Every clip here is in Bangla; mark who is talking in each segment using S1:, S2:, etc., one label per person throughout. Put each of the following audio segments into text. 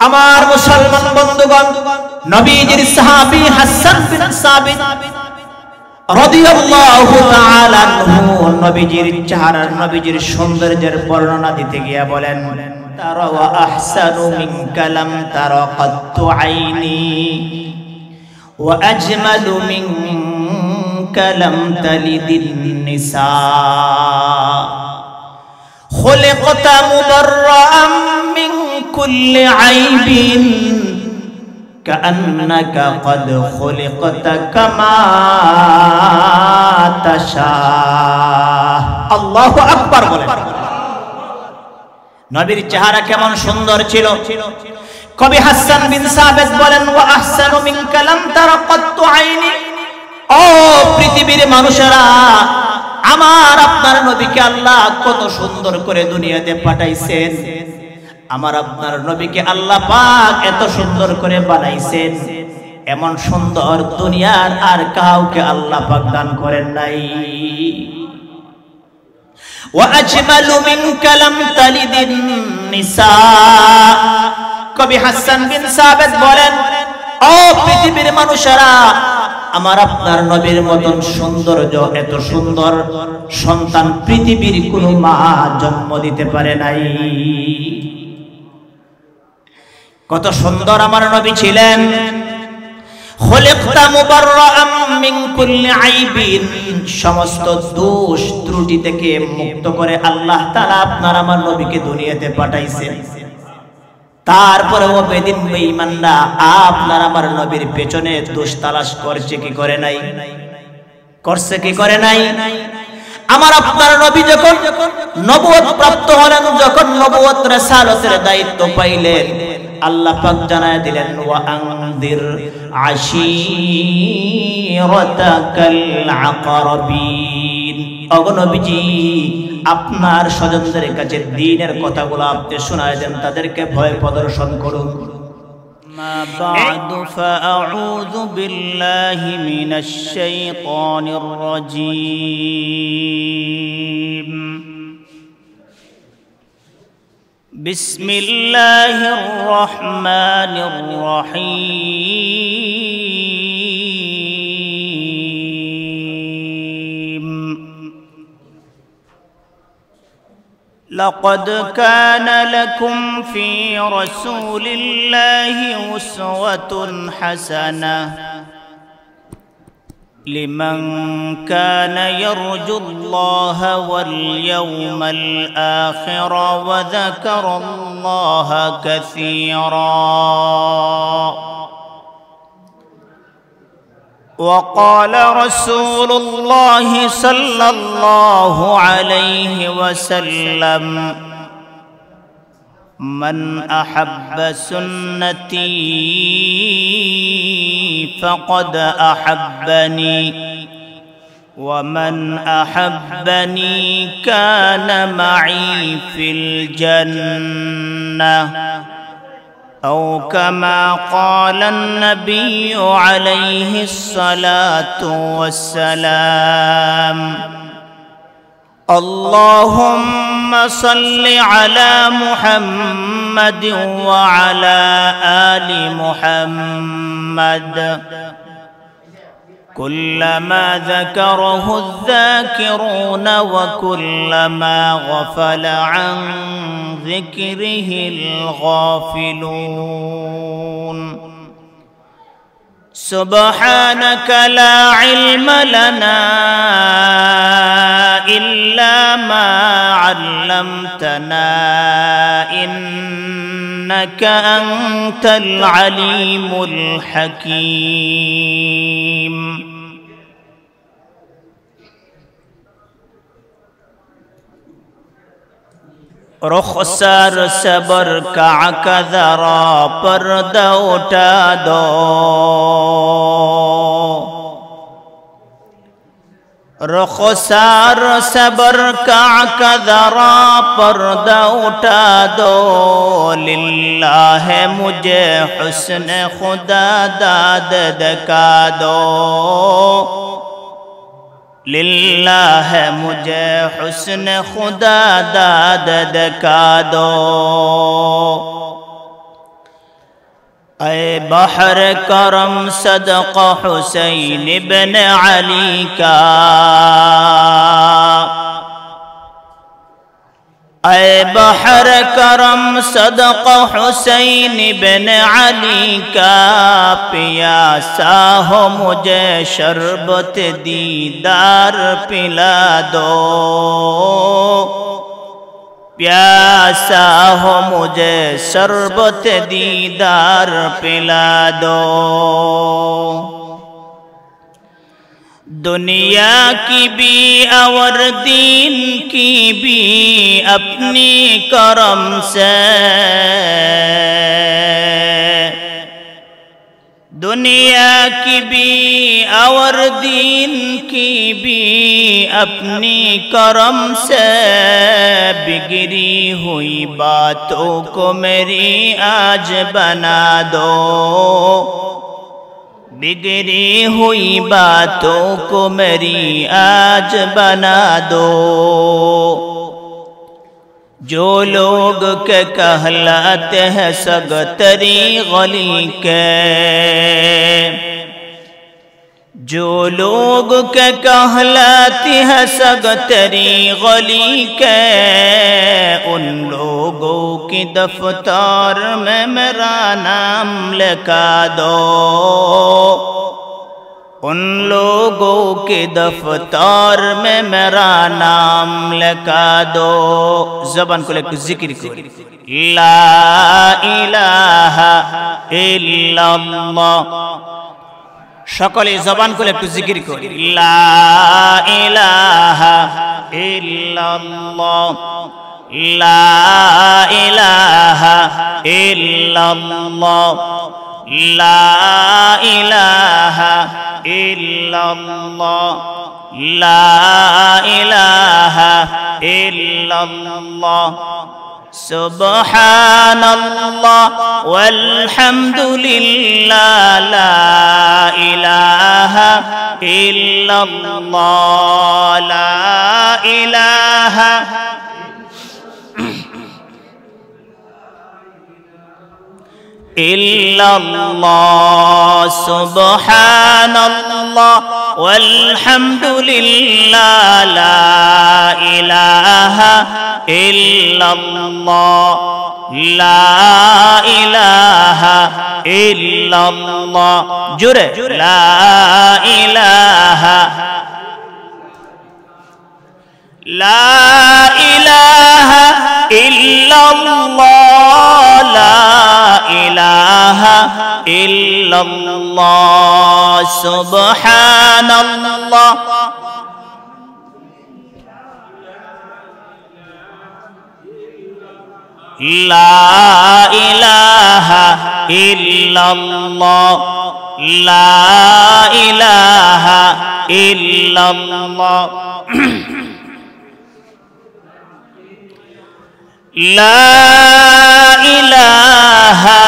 S1: আমার মুসলমান বন্ধুগণ, নবীজির সাহাবী হাসান বিন সাবিত রাদিয়াল্লাহু তাআলা আনহু নবীজির চেহারা, নবীজির সৌন্দর্যের বর্ণনা দিতে গিয়ে বলেন, তারা ওয়া আহসানু মিনকা লাম তারা কাত্তু আইনি ওয়া আজমালু মিনকা লাম তালিদিন নিসা খুলিকতা মুবাররাআন মিন কুল্লি আইবিন কাআন্নাকা ক্বাদ খুলিকতা কামা তাশা। আল্লাহু আকবার বলেন। নবীর চেহারা কেমন সুন্দর ছিল। কবি হাসান বিন সাবিত বলেন, ওয়া আহসানু মিনকা লাম তারা কাত্তু আইনি, ও পৃথিবীর মানুষেরা, আমার আপনার নবীকে আল্লাহ কত সুন্দর করে দুনিয়াতে পাঠাইছেন, আমার আপনার নবীকে আল্লাহ পাক এত সুন্দর করে বানাইছেন, এমন সুন্দর দুনিয়ার আর কাউকে আল্লাহ পাক দান করেন নাই। ওয়া আজমালু মিনকা লাম তালিদিন নিসা, কবি হাসান বিন সাবিত বলেন, ও পৃথিবীর মানুষেরা, আমার আপনার নবীর মতন সৌন্দর্য, এত সুন্দর সন্তান পৃথিবীর কোন মা জন্ম দিতে পারে নাই। কত সুন্দর আমার নবী ছিলেন। খুলিকতা মুবাররাআন মিন কুল্লি আইবিন, সমস্ত দোষ ত্রুটি থেকে মুক্ত করে আল্লাহ তাআলা আপনার আমার নবীকে দুনিয়াতে পাঠাইছেন। তারপরে ও বেদিন বেঈমানরা আপনার আমার নবীর পেছনে দোষ তালাশ করছে কি করে নাই? করছে কি করে নাই? আমার আপনার নবী যখন নবুয়ত প্রাপ্ত হলেন, যখন নবুয়ত রাসালাতের দায়িত্ব পাইলেন, আল্লাহ পাক জানায় দিলেন, ওয়া আনদির আশীরাতাকাল আকরাবিন, ওগো নবীজি, আপনার স্বজনদের কাছে দ্বীনের কথাগুলো আপনি শোনায় দেন, তাদেরকে ভয় প্রদর্শন করুন। মা বা'দু ফাআউযু বিল্লাহি মিনাশ শাইতানির রাজীম। বিসমিল্লাহির রহমানির রহিম। لقد كان لكم في رسول الله أسوة حسنة لمن كان يرجو الله واليوم الآخر وذكر الله كثيرا. وقال رسول الله صلى الله عليه وسلم: من أحب سنتي فقد أحبني ومن أحبني كان معي في الجنة، أو كما قال النبي عليه الصلاة والسلام. اللهم صل على محمد وعلى آل محمد كلما ذكره الذاكرون وكلما غفل عن ذكره الغافلون. سبحانك لا علم لنا إلا ما علمتنا إنك أنت العليم الحكيم. रुखसार सबर का ज़रा पर्दा उठा दो, रुखसार सबर का ज़रा पर्दा उठा दो, लिल्लाह मुझे हुस्न खुदा दाद दिखा दो, लिल्लाह मुझे हुस्न खुदा दाद दिखा दो। اے بحر کرم صدقہ حسین ابن علی کا، اے بحر کرم صدقہ حسین ابن علی کا، پیاسا ہو مجھے شربت دیدار پلا دو، پیاسا ہو مجھے شربت دیدار پلا دو، دنیا کی بھی اور دین کی بھی اپنی کرم سے، دنیا کی بھی اور دین کی بھی اپنی کرم سے، بگڑی ہوئی باتوں کو میری آج بنا دو، بگڑی ہوئی باتوں کو میری آج بنا دو، جو لوگ کے کہلاتے ہیں سگتری گلی کے، جو لوگ کے کہلاتی ہے سگتری گلی کے، ان لوگوں کی دفتر میں میرا نام لکھا دو، ان لوگوں کے دفتر میں میرا نام لکھا دو۔ زبان کو لے کے ذکر کرو، لا الہ الا اللہ، সকলে জবান খুলে একটু জিকির করি, লা ইলাহা ইল্লাল্লাহ, লা ইলাহা ইল্লাল্লাহ, লা ইলাহা ইল্লাল্লাহ, লা ইলাহা ইল্লাল্লাহ, সুবহানাল্লাহ ওয়ালহামদুলিল্লাহ, লা ইলাহা ইল্লাল্লাহ, লা ইলাহা ইল্লাল্লাহ, সুবহানাল্লাহ ওয়ালহামদুলিল্লাহ, লা ইলাহা ইল্লাল্লাহ, লা ইলাহা ইল্লাল্লাহ, জোরে লা ইলাহা, লা ইলাহা ইল্লাল্লাহ, লা ইলাহা ইল্লাল্লাহ, সুবহানাল্লাহ লা ইলাহা ইল্লাল্লাহ, লা ইলাহা ইল্লাল্লাহ, লা ইলাহা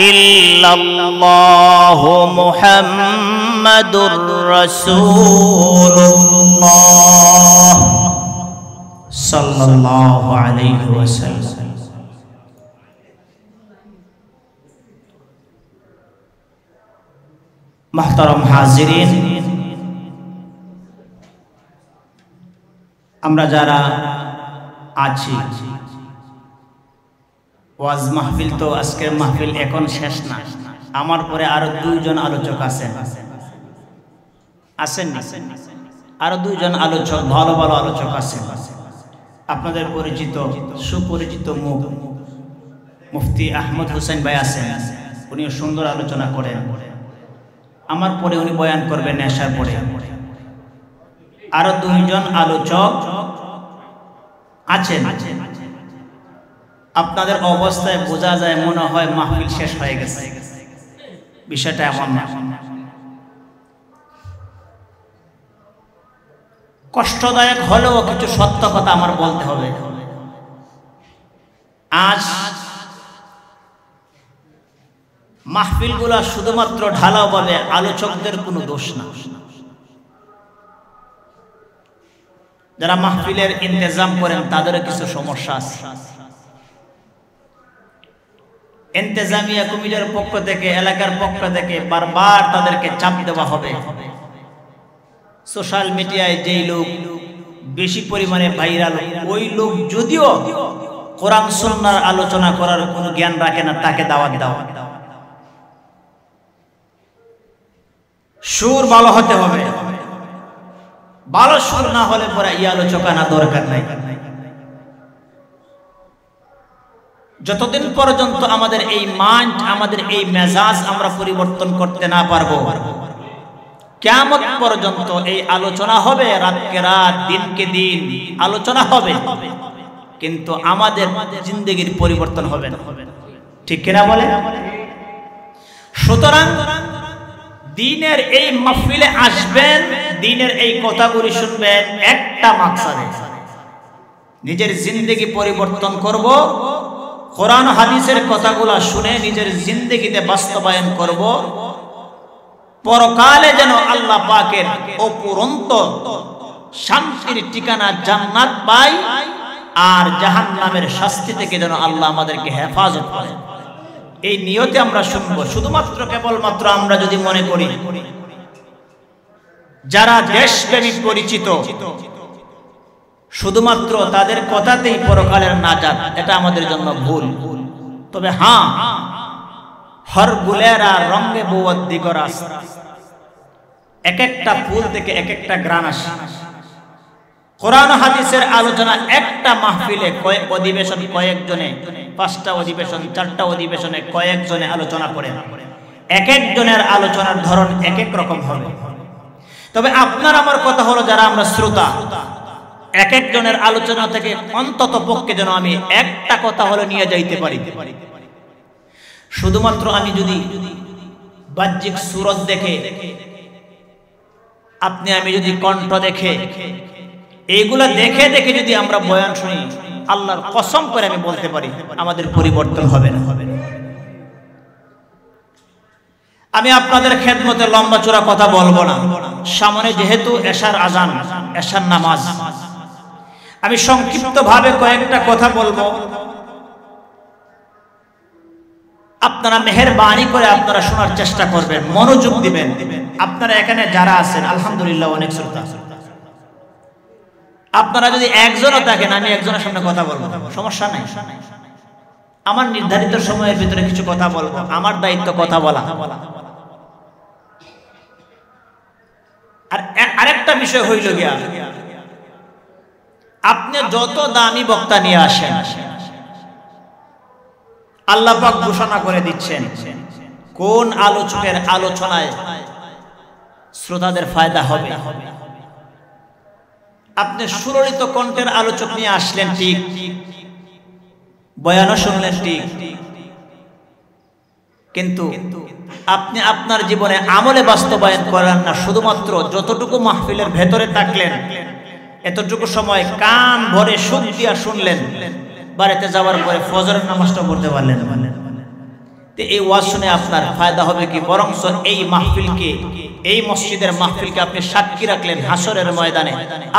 S1: ইল্লাল্লাহ, মুহাম্মাদুর রাসূলুল্লাহ সাল্লাল্লাহু আলাইহি ওয়াসাল্লাম। মুহতারাম হাজিরিন, আমরা যারা আছি, ওয়াজ মাহফিল তো আজকের মাহফিল এখন শেষ না, আমার পরে আরো দুইজন আলোচক আছেন, আরো দুইজন আলোচক, ভালো ভালো আলোচক আছেন, আপনাদের পরিচিত সুপরিচিত মুখ মুফতি আহমদ হোসেন ভাই আছেন, উনিও সুন্দর আলোচনা করেন। আমার পরে উনি বয়ান করবেন নেশার পরে। আরো দুইজন আলোচক আছেন, আপনাদের অবস্থায় বোঝা যায় মনে হয় মাহফিল শেষ হয়ে গেছে, বিষয়টা এমন না। কষ্টদায়ক হলেও কিছু সত্য কথা আমার বলতে হবে। আজ মাহফিলগুলো শুধুমাত্র ঢালাওভাবে আলোচকদের কোনো দোষ না, যারা মাহফিলের ইন্তজাম করেন তাদেরও কিছু সমস্যা আছে। ইন্তেজামিয়া কমিটির পক্ষ থেকে, এলাকার পক্ষ থেকে বারবার তাদেরকে চাপ দেওয়া হবে। সোশ্যাল মিডিয়ায় যেই লোক বেশি পরিমাণে ভাইরাল, ওই লোক যদিও কোরআন সুন্নাহর আলোচনা করার কোনো জ্ঞান রাখে না, তাকে দাওয়াত দাও। সুর ভালো হতে হবে, ভালো সুর না হলে পরে এই আলোচনা না দরকার নাই। যতদিন পর্যন্ত আমাদের এই মাইন্ড, আমাদের এই মেজাজ আমরা পরিবর্তন করতে না পারবো, কিয়ামত পর্যন্ত এই আলোচনা হবে, রাতকে রাত, দিনকে দিন আলোচনা হবে, কিন্তু আমাদের জিন্দেগির পরিবর্তন হবে না। ঠিক কিনা বলে? সুতরাং দ্বীনের এই মাহফিলে আসবেন, দ্বীনের এই কথাগুলি শুনবেন একটা মাকসাদে, নিজের জিন্দেগি পরিবর্তন করব, কোরআন হাদিসের কথাগুলো শুনে নিজের জিন্দেগিতে বাস্তবায়ন করব, পরকালে যেন আল্লাহ পাকের অপুরন্ত শান্তির ঠিকানা জান্নাত পাই, আর জাহান্নামের শাস্তি থেকে যেন আল্লাহ আমাদেরকে হেফাজত করেন। এই নিয়তে আমরা শুনবো। শুধুমাত্র কেবলমাত্র আমরা যদি মনে করি যারা দেশব্যাপী পরিচিত শুধুমাত্র তাদের কথাতেই পরকালের নাজাত, এটা আমাদের জন্য ভুল। তবে হ্যাঁ, হর গুলেরা রঙে বউদ দিগরাস, এক একটা ফুল থেকে এক একটা গ্রান আসে। কোরআন হাদিসের আলোচনা একটা মাহফিলে কয়েক অধিবেশন, কয়েকজনে 5টা অধিবেশন, 4টা অধিবেশনে কয়েকজনে আলোচনা করেন, এক একজনের আলোচনার ধরন এক এক রকম হবে। তবে আপনার আমার কথা হলো, যারা আমরা শ্রোতা, এক একজনের আলোচনা থেকে অন্তত পক্ষে যেন আমি একটা কথা হলো নিয়ে যাইতে পারি। শুধুমাত্র আমি যদি বাহ্যিক সুরত দেখে, আপনি আমি যদি কণ্ঠ দেখে, এইগুলা দেখে দেখে যদি আমরা বয়ান শুনি, আল্লাহর কসম করে আমি বলতে পারি আমাদের পরিবর্তন হবে না। আমি আপনাদের খেদমতে লম্বা চূড়া কথা বলবো না, সামনে যেহেতু এশার আজান, এশার নামাজ, আমি সংক্ষিপ্ত ভাবে কয়েকটা কথা বলবো। আপনারা মেহেরবানি করে আপনারা শোনার চেষ্টা করবেন, মনোযোগ দিবেন। আপনারা এখানে যারা আছেন আলহামদুলিল্লাহ অনেক শ্রোতা, আপনারা যদি একজনও থাকেন, আমি একজনের সামনে কথা বলবো, সমস্যা নাই। আমার নির্ধারিত সময়ের ভিতরে কিছু কথা বলবো, আমার দায়িত্ব কথা বলা। আর আরেকটা বিষয় হইল গিয়া, আপনি যত দামি বক্তা নিয়ে আসেন, আল্লাহ পাক ঘোষণা করে দিচ্ছেন কোন আলোচকের আলোচনায় শ্রোতাদের ফায়দা হবে। আপনি সুললিত কণ্ঠের আলোচক নিয়ে আসলেন ঠিক, বয়ানও শুনলেন ঠিক, কিন্তু আপনি আপনার জীবনে আমলে বাস্তবায়ন করেন না। শুধুমাত্র যতটুকু মাহফিলের ভেতরে থাকলেন, এতটুকু সময় কান ভরে সুখ দিয়া শুনলেন, বাড়িতে যাওয়ার পরে ফজরের নামাজটা পড়তে পারলেন। তো এই ওয়াজ শুনে আপনার ফায়দা হবে কি? বরংস এই মাহফিলকে, এই মসজিদের মাহফিলকে আপনি সাক্ষী রাখলেন, হাসরের ময়দানে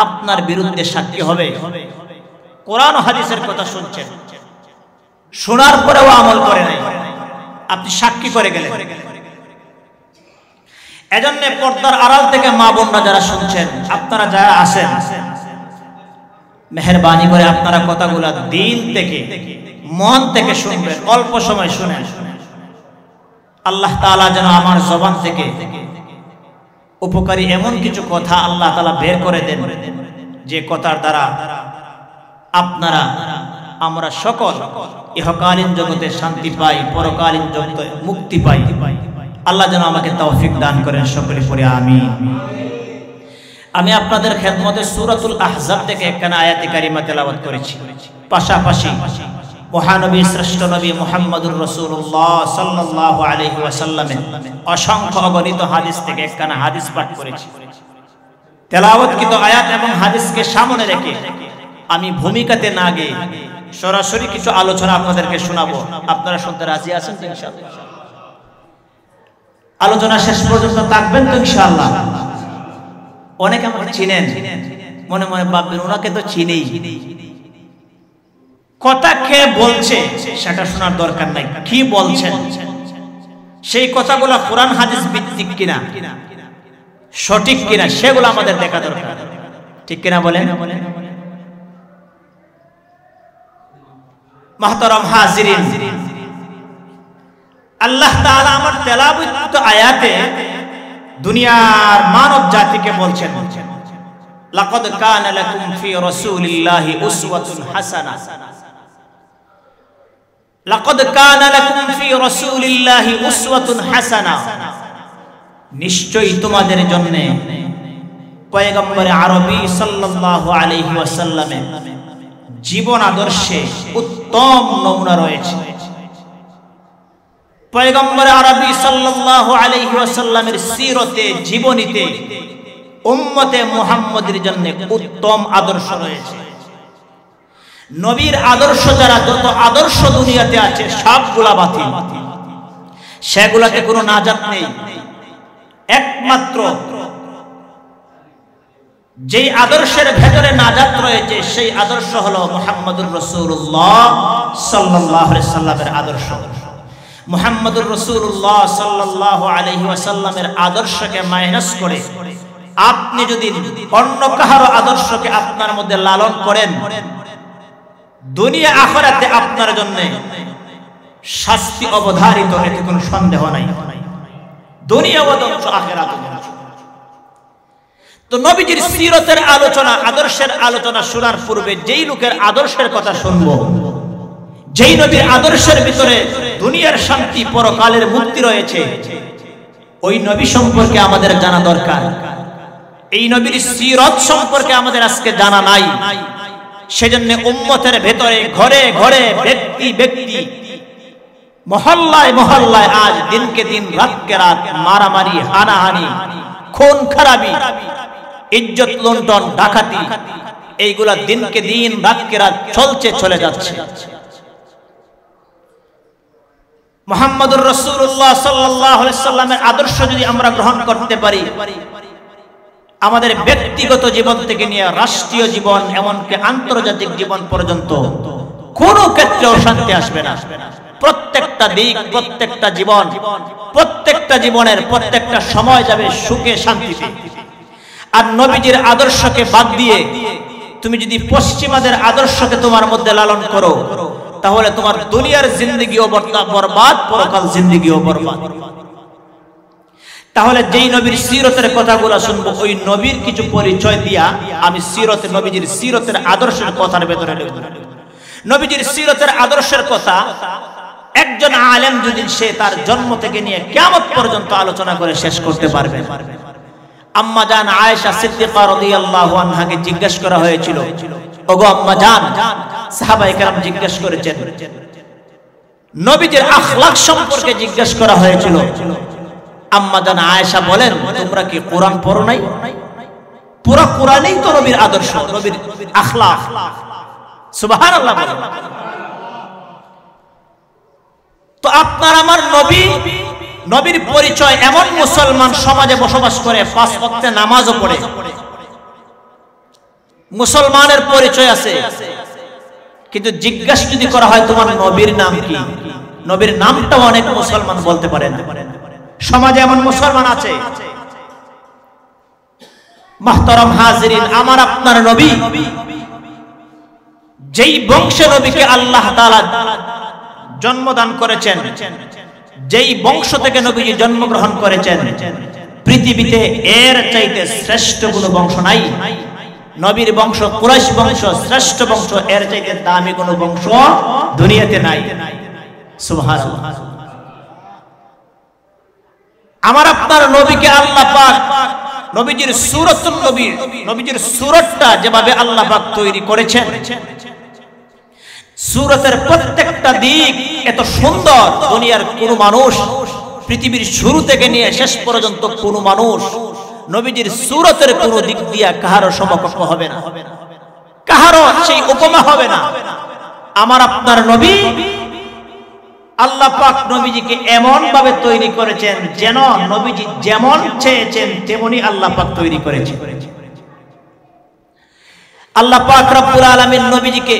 S1: আপনার বিরুদ্ধে সাক্ষী হবে। কোরআন হাদিসের কথা শুনছেন, শোনার পরেও আমল করে নাই, আপনি সাক্ষী করে গেলেন। এজন্য পর্দার আড়াল থেকে মা বোনরা যারা শুনছেন, আপনারা যারা আছেন, মেহেরবানি করে আপনারা কথাগুলা দিল থেকে, মন থেকে শুনবেন, অল্প সময় শুনেন। আল্লাহ তাআলা যেন আমার জবান থেকে উপকারী এমন কিছু কথা আল্লাহ তাআলা বের করে দেন, যে কথার দ্বারা আপনারা, আমরা সকল ইহকালীন জগতে শান্তি পাই, পরকালীন জগতে মুক্তি পাই। আল্লাহ যেন আমাকে তৌফিক দান করেন, সকলে পড়ে আমিন। আমি আপনাদের খেদমতে সূরাতুল আহজাব থেকে একখানা আয়াতে কারিমা তেলাওয়াত করেছি, পাশাপাশি মহানবী শ্রেষ্ঠ নবী মুহাম্মদুর রাসূলুল্লাহ সাল্লাল্লাহু আলাইহি ওয়াসাল্লামের অসংখ্য অগণিত হাদিস থেকে একখানা হাদিস পাঠ করেছি। তেলাওয়াতকৃত আয়াত এবং হাদিসকে সামনে রেখে আমি ভূমিকাতে না গিয়ে সরাসরি কিছু আলোচনা আপনাদেরকে শোনাবো। আপনারা শুনতে রাজি আছেন তো ইনশাআল্লাহ? আলোচনা শেষ পর্যন্ত থাকবেন তো ইনশাআল্লাহ? অনেকে আমাকে চিনেন, মনে মনে ভাববেন ওনাকে তো চিনেই, কথা কে বলছে সেটা শোনার দরকার নাই, কি বলছেন সেই কথাগুলো কোরআন হাদিস ভিত্তিক কিনা, সঠিক কিনা সেগুলো আমাদের দেখা দরকার, ঠিক কিনা বলেন? মুহতারাম হাজিরিন, আল্লাহ তাআলা আমার তেলাওয়াত আয়াতে দুনিয়ার মানব জাতিকে বলছেন, লাকাদ কানা লাকুম ফি রাসূলিল্লাহি উসওয়াতুন হাসানাহ, লাকাদ কানা লাকুম ফি রাসূলিল্লাহি উসওয়াতুন হাসানাহ, নিশ্চয়ই তোমাদের জন্য পয়গম্বর আরবী সাল্লাল্লাহু আলাইহি ওয়াসাল্লামের জীবন আদর্শে উত্তম নমুনা রয়েছে। পয়গম্বর আরবী সাল্লাল্লাহু আলাইহি ওয়াসাল্লামের সিরতে, জীবনীতে উম্মতে মুহাম্মদের জন্য উত্তম আদর্শ রয়েছে। নবীর আদর্শ যারা যত আদর্শ দুনিয়াতে আছে সবগুলা বাতিল, সেগুলাতে কোনো নাজাত নেই। একমাত্র যেই আদর্শের ভেতরে নাজাত রয়েছে সেই আদর্শ হলো মুহাম্মদুর রাসূলুল্লাহ সাল্লাল্লাহু আলাইহি ওয়াসাল্লামের আদর্শ। মুহাম্মদুর রাসূলুল্লাহ সাল্লাল্লাহু আলাইহি ওয়াসাল্লামের আদর্শকে মাইনাস করে আপনি যদি অন্য কারো আদর্শকে আপনার মধ্যে লালন করেন, দুনিয়া আখিরাতে আপনার জন্য শাস্তি অবধারিত, এতে কোনো সন্দেহ নাই। দুনিয়া ধ্বংস, আখিরাত ধ্বংস। তো নবীজির সিরতের আলোচনা, আদর্শের আলোচনা শোনার পূর্বে যেই লোকের আদর্শের কথা শুনবো, যেই নবীর আদর্শের ভিতরে দুনিয়ার শান্তি, পরকালের মুক্তি রয়েছে, ওই নবী সম্পর্কে আমাদের জানা দরকার। এই নবীর সিরত সম্পর্কে আমাদের আজকে জানা নাই। সেজন্য উম্মতের ভেতরে ঘরে ঘরে, ব্যক্তি ব্যক্তি, মহল্লায় মহল্লায় আজ দিনকে দিন, রাতকে রাত মারামারি, হানাহানি, খুন খারাপি, ইজ্জত লুণ্ঠন, ডাকাতি, এইগুলা দিনকে দিন, রাতকে রাত চলছে, চলে যাচ্ছে। মুহাম্মদুর রাসূলুল্লাহ সাল্লাল্লাহু আলাইহি ওয়াসাল্লামের আদর্শ যদি আমরা গ্রহণ করতে পারি, আমাদের ব্যক্তিগত জীবন থেকে নিয়ে রাষ্ট্রীয় জীবন, এমনকি আন্তর্জাতিক জীবন পর্যন্ত কোনো ক্ষেত্রে অশান্তি আসবে না। প্রত্যেকটা দিক, প্রত্যেকটা জীবন, প্রত্যেকটা জীবনের প্রত্যেকটা সময় যাবে সুখে, শান্তিতে। আর নবীজির আদর্শকে বাদ দিয়ে তুমি যদি পশ্চিমাদের আদর্শকে তোমার মধ্যে লালন করো, তাহলে তোমার দুনিয়ার জিন্দেগিও বরবাদ, পরকাল জিন্দেগিও বরবাদ। তাহলে যেই নবীর সিরতের কথাগুলো শুনবো, ওই নবীর কিছু পরিচয় দিয়া আমি সিরতের, নবীজির সিরতের আদর্শের কথার ভেতরে লিখব। নবীজির সিরতের আদর্শের কথা একজন আলেম যদি সে তার জন্ম থেকে নিয়ে কিয়ামত পর্যন্ত আলোচনা করে শেষ করতে পারবে। আম্মা জান আয়েশা সিদ্দিকা রাদিয়াল্লাহু আনহাকে জিজ্ঞেস করা হয়েছিল, ওগো আম্মা জান, সাহাবায়ে কেরাম জিজ্ঞেস করেছেন, নবীজির আখলাক সম্পর্কে জিজ্ঞেস করা হয়েছিল। আম্মা জান আয়েশা বলেন, তোমরা কি কোরআন পড়ো নাই? পুরো কোরআনই তো নবীর আদর্শ, নবীর আখলাক। সুবহানাল্লাহ। তো আপনার আমার নবী, নবীর পরিচয় এমন মুসলমান সমাজে বসবাস করে, পাঁচ ওয়াক্তে নামাজও পড়ে, মুসলমানের পরিচয় আছে, কিন্তু জিজ্ঞাসা যদি করা হয় তোমার নবীর নাম কি, নবীর নামটাও অনেক মুসলমান বলতে পারেন। সমাজে এমন মুসলমান আছে। মুহতারাম হাজিরিন, আমার আপনার নবী, যেই বংশে নবীকে আল্লাহ তাআলা জন্মদান করেছেন, যেই বংশ থেকে নবীজি জন্মগ্রহণ করেছেন, পৃথিবীতে এর চাইতে শ্রেষ্ঠ কোনো বংশ নাই। নবীর বংশ কুরাইশ বংশ শ্রেষ্ঠ বংশ, এর চাইতে দামি কোনো বংশ দুনিয়াতে নাই। সুবহানাল্লাহ। আমার আপনার নবীকে আল্লাহ পাক নবীজির সূরাতুন নবী, নবীজির সূরাতটা যেভাবে আল্লাহ পাক তৈরি করেছেন, সূরাতের প্রত্যেকটা দিক এত সুন্দর, দুনিয়ার কোনো মানুষ, পৃথিবীর শুরু থেকে নিয়ে শেষ পর্যন্ত কোনো মানুষ নবীজির সূরাতের কোনো দিক দিয়া কাহারও সমকক্ষ হবে না, কাহারও সেই উপমা হবে না। আমার আপনার নবী, আল্লাহ পাক নবীজিকে এমন ভাবে তৈরি করেছেন যেন নবীজি যেমন চেয়েছেন তেমনি আল্লাহ পাক তৈরি করেছেন। আল্লাহ পাক রব্বুল আলামিন নবীজিকে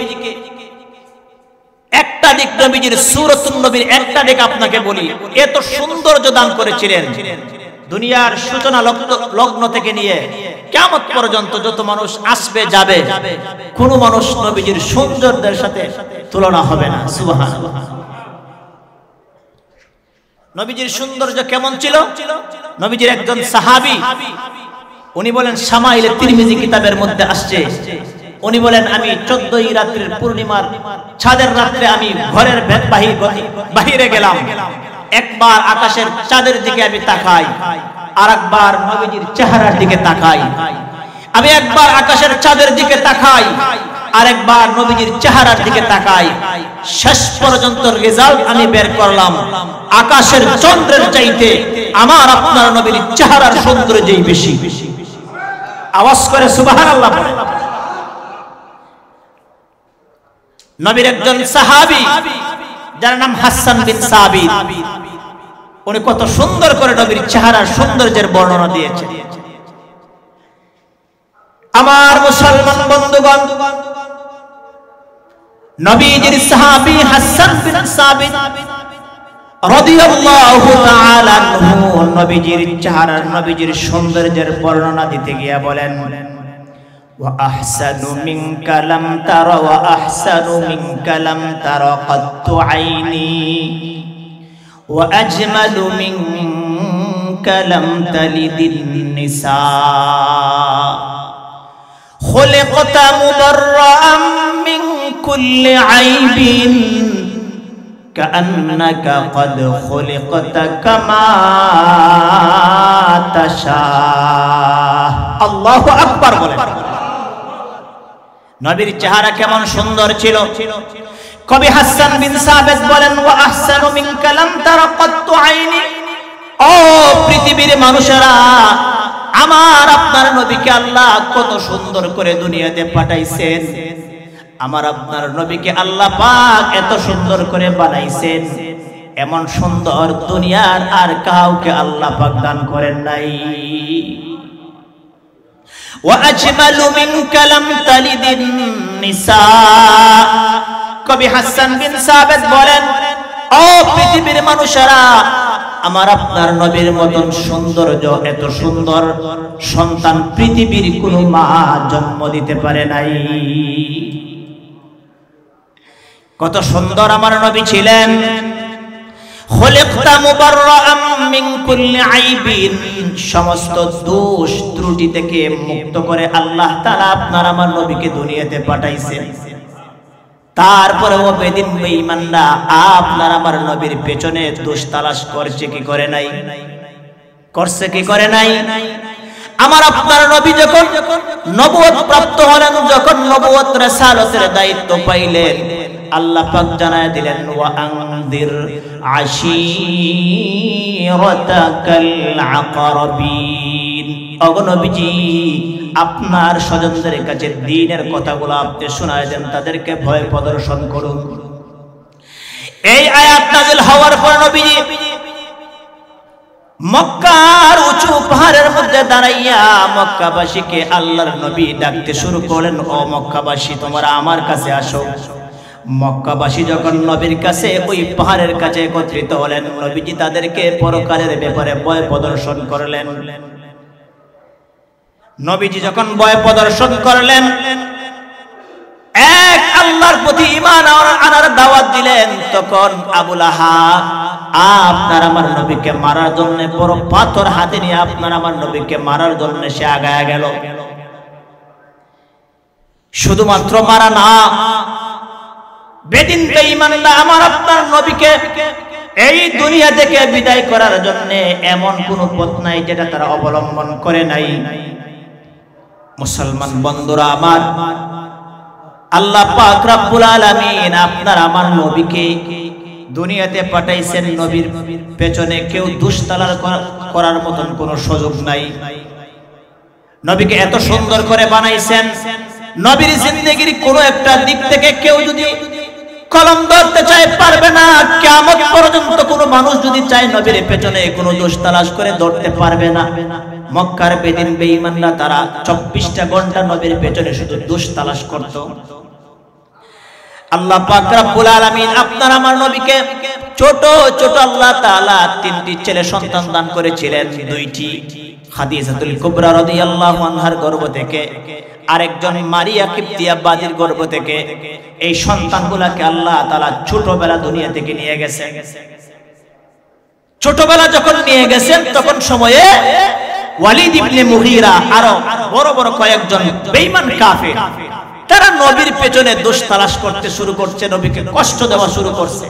S1: একটা দিক নবীজির সূরাতুন নবীর একটা দিক আপনাকে বলি, এত সৌন্দর্য দান করেছিলেন। দুনিয়ার সূচনা লগ্ন থেকে নিয়ে কিয়ামত পর্যন্ত যত মানুষ আসবে যাবে, কোন মানুষ নবীজির সৌন্দর্যের সাথে তুলনা হবে না। সুবহানাল্লাহ। নবীজির সৌন্দর্য কেমন ছিল? নবীজির একজন সাহাবী, উনি বলেন, শামাইলে তিরমিজি কিতাবের মধ্যে আসছে, উনি বলেন, আমি 14ই রাত্রির পূর্ণিমার চাঁদের রাত্রে আমি ঘরের বাহিরে গেলাম, একবার আকাশের চাঁদের দিকে আমি তাকাই, আর একবার নবীজির চেহারার দিকে তাকাই। আমি একবার আকাশের চাঁদের দিকে তাকাই, আর একবার নবীজির চেহারার দিকে তাকাই। শেষ পর্যন্ত রেজাল্ট আমি বের করলাম, আকাশের চন্দ্রের চাইতে আমার আপনার নবীর চেহারার সৌন্দর্যই বেশি। আওয়াজ করে সুবহানাল্লাহ বলেন। নবীর একজন সাহাবী যার নাম হাসান বিন সাবিত, উনি কত সুন্দর করে নবীর চেহারার সৌন্দর্যের বর্ণনা দিয়েছেন। আমার মুসলমান বন্ধুগণ, নবীজির সাহাবী হাসান বিন সাবিত রাদিয়াল্লাহু তাআলা আনহু নবীজির চেহারার, নবীজির সৌন্দর্যের বর্ণনা দিতে গিয়ে বলেন, ওয়া আহসানু মিনকা লাম তারা ওয়া আহসানু মিনকা লাম তারা কাত্তু আইনি ওয়া আজমালু মিনকা লাম তালিদিন নিসা খুলিকতা মুবাররাআম মিন কুল্লি আইবিন কাআন্নাকা ক্বাদ খুলিকতা কামা তাশা। আল্লাহু আকবার বলেন। নবীর চেহারা কেমন সুন্দর ছিল। কবি হাসান বিন সাবিত বলেন, ওয়া আহসানু মিনকা লাম তারা কাত্তু আইনি, ও পৃথিবীর মানুষেরা, আমার আপনার নবীকে আল্লাহ কত সুন্দর করে দুনিয়াতে পাঠাইছেন। আমার আপনার নবীকে আল্লাহ পাক এত সুন্দর করে বানাইছেন, এমন সুন্দর দুনিয়ার আর কাউকে আল্লাহ পাক দান করেন নাই। ওয়া আজমালু মিনকা লাম তালিদিন নিসা, কবি হাসান বিন সাবিত বলেন, ও পৃথিবীর মানুষেরা, আমার আপনার নবীর মতন সৌন্দর্য, এত সুন্দর সন্তান পৃথিবীর কোন মা জন্ম দিতে পারে নাই। কত সুন্দর আমার নবী ছিলেন। খুলিকতা মুবাররাআম মিন কুল্লি আইবিন, সমস্ত দোষ ত্রুটি থেকে মুক্ত করে আল্লাহ তাআলা আপনার আমার নবীকে দুনিয়াতে পাঠাইছেন। তারপরেও বেদিন বেঈমানরা আপনার আমার নবীর পেছনে দোষ তালাশ করছে কি করে নাই? করছে কি করে নাই? আমার আপনার নবী যখন নবুয়ত প্রাপ্ত হলেন, যখন নবুয়ত রাসালাতের দায়িত্ব পাইলেন, আল্লাহ পাক জানায় দিলেন, ওয়া আনদির আশীরাতাকাল আকরাবিন, ওগো নবীজি, আপনার স্বজনদের কাছে দ্বীনের কথাগুলো আপনি শোনায় দেন, তাদেরকে ভয় প্রদর্শন করুন। এই আয়াত নাযিল হওয়ার পর নবীজি মক্কার উঁচু পাহাড়ের মধ্যে দাঁড়াইয়া মক্কাবাসীকে আল্লাহর নবী ডাকতে শুরু করলেন, ও মক্কাবাসী, তোমরা আমার কাছে আসো। মক্কাবাসী যখন নবীর কাছে ওই পাহাড়ের কাছে একত্রিত হলেন, নবীজি তাদেরকে পরকালের ব্যাপারে ভয় প্রদর্শন করলেন। নবীজি যখন ভয় প্রদর্শন করলেন, এক আল্লাহর প্রতি ঈমান আনার দাওয়াত দিলেন, তখন আবু লাহাব আপনার আমার নবীকে মারার জন্য বড় পাথর হাতে নিয়ে আপনার আমার নবীকে মারার জন্য সে আগায়া গেল। শুধুমাত্র মারা না, বেদিন বেঈমানরা আমার আপনার নবীকে এই দুনিয়া থেকে বিদায় করার জন্য এমন কোন পথ নাই যেটা তারা অবলম্বন করে নাই। মুসলমান বন্ধুরা আমার, আল্লাহ পাক রব্বুল আলামিন আপনার আমার নবীকে দুনিয়াতে পাঠাইছেন, নবীর পেছনে কেউ দুষ্টালার করার মতন কোনো সুযোগ নাই। নবীকে এত সুন্দর করে বানাইছেন, নবীর জিন্দেগির কোনো একটা দিক থেকে কেউ যদি কলম ধরতে চায় পারবে না। কিয়ামত পর্যন্ত কোনো মানুষ যদি চায় নবীর পেছনে কোনো দোষ তালাশ করে ধরতে পারবে না। মক্কার বেদিন বেঈমানরা তারা 24টা ঘন্টা নবীর পেছনে শুধু দোষ তালাশ করত। আল্লাহ পাক রব্বুল আলামিন আপনার আমার নবীকে ছোট ছোট আল্লাহ তাআলা তিনটি ছেলে সন্তান দান করেছিলেন। দুইটি খাদিজাতুল কুবরা রাদিয়াল্লাহু আনহার গর্ভ থেকে, আরেকজন মারিয়া কিবতিয়া বাদির গর্ভ থেকে। এই সন্তানগুলোকে আল্লাহ তাআলা ছোটবেলা দুনিয়া থেকে নিয়ে গেছেন। ছোটবেলা যখন নিয়ে গেছেন তখন সময়ে ওয়ালিদ ইবনে মুগীরা আরো বড় বড় কয়েকজন বেঈমান কাফের, তারা নবীর পেছনে দোষ তালাশ করতে শুরু করছে, নবীকে কষ্ট দেওয়া শুরু করছে।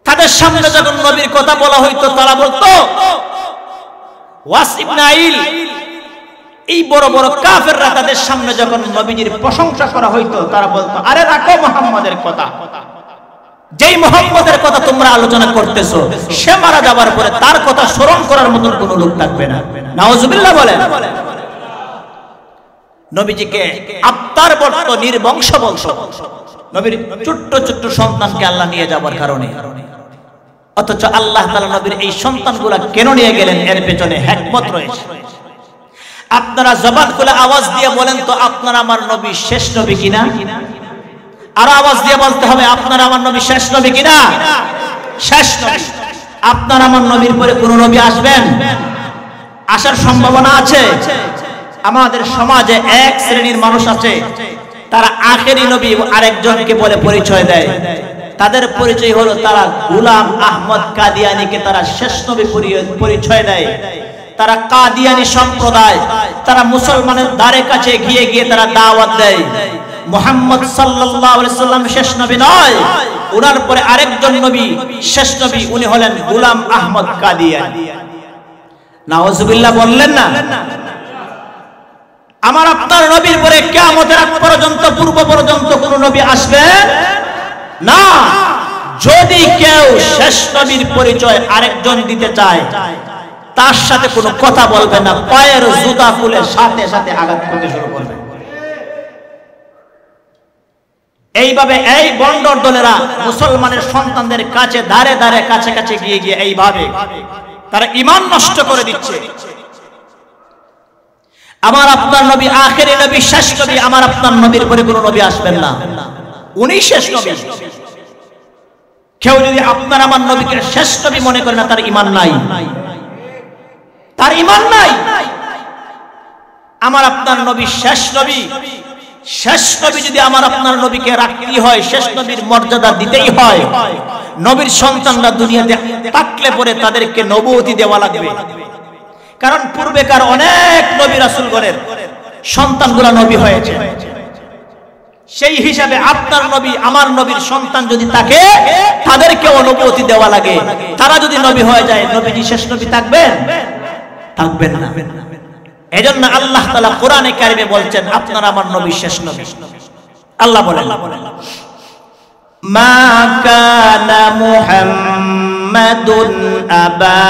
S1: তাদের সামনে যখন নবীর কথা বলা হইতো তারা বলতো, ওয়াস ইবনে আইল, এই বড় বড় কাফেররা তাদের সামনে যখন নবীজির প্রশংসা করা হইতো তারা বলতো, আরে রাখো মুহাম্মাদের কথা, যেই মুহাম্মাদের কথা তোমরা আলোচনা করতেছো সে মারা যাবার পরে তার কথা স্মরণ করার মতন কোনো লোক থাকবে না। নাউজুবিল্লাহ বলেন। নবীজিকে আত্মার বর্ত নির্বংশ বংশ, নবীর ছোট্ট ছোট্ট সন্তানকে আল্লাহ নিয়ে যাবার কারণে। অথচ আল্লাহ তাআলা নবীর এই সন্তানগুলা কেন নিয়ে গেলেন এর পেছনে হিকমত রয়েছে। আপনারা জবান খুলে আওয়াজ দিয়ে বলেন তো, আপনার আমার নবী শেষ নবী কিনা? আর আওয়াজ দিয়ে বলতে হবে, আপনার আমার নবী শেষ নবী কিনা? শেষ নবী। আপনার আমার নবীর পরে কোন নবী আসবেন? আসার সম্ভাবনা আছে? আমাদের সমাজে এক শ্রেণীর মানুষ আছে, তারা আখেরি নবী আরেকজনকে বলে পরিচয় দেয়। তাদের পরিচয় হলো তারা গোলাম আহমদ কাদিয়ানীকে তারা শেষ নবী পরিচয় দেয়। তারা কাদিয়ানী সম্প্রদায়, তারা মুসলমানের দ্বারে কাছে গিয়ে গিয়ে তারা দাওয়াত দেয় মুহাম্মদ সাল্লাল্লাহু আলাইহি সাল্লাম শেষ নবী নয়, ওনার পরে আরেকজন নবী শেষ নবী, উনি হলেন গোলাম আহমদ কাদিয়ানী। নাউজুবিল্লাহ বললেন না? আমার আপনার নবীর পরে কিয়ামতের আগ পর্যন্ত পূর্ব পর্যন্ত কোন নবী আসবে না। যদি কেউ শেষ নবীর পরিচয় আরেকজন দিতে চায় তার সাথে কোনো কথা বলবে না, পায়ের জুতা খুলে সাথে সাথে আঘাত করতে শুরু করবে। এইভাবে এই বন্ডর দলেরা মুসলমানের সন্তানদের কাছে ধারে ধারে কাছে কাছে গিয়ে গিয়ে এইভাবে তারা ঈমান নষ্ট করে দিচ্ছে। আমার আপনার নবী আখেরি নবী, শেষ নবী। আমার আপনার নবীর পরে কোনো নবী আসবেন না, উনি শেষ নবী। কেউ যদি আপনার আমার নবীকে শেষ নবী মনে করে না, তার ঈমান নাই, তার ঈমান নাই। আমার আপনার নবী শেষ নবী। শেষ নবী যদি আমার আপনার নবীকে রাখতেই হয়, শেষ নবীর মর্যাদা দিতেই হয়, নবীর সন্তানরা দুনিয়াতে থাকলে পরে তাদেরকে নবুয়তি দেওয়া লাগবে। কারণ পূর্বেকার অনেক নবী রাসূলগণের সন্তানগুলা নবী হয়েছে, সেই হিসাবে আপনার নবী আমার নবীর সন্তান যদি থাকে তাদেরকেও নবুয়তি দেওয়া লাগে। তারা যদি নবী হয়ে যায়, নবীজি শেষ নবী থাকবেন? থাকবেন না। এজন্য আল্লাহ তাআলা কোরআনে কারিমে বলছেন আপনার আমার নবী শেষ নবী। আল্লাহ বলেন, মা কানা মুহাম্মাদুন আবা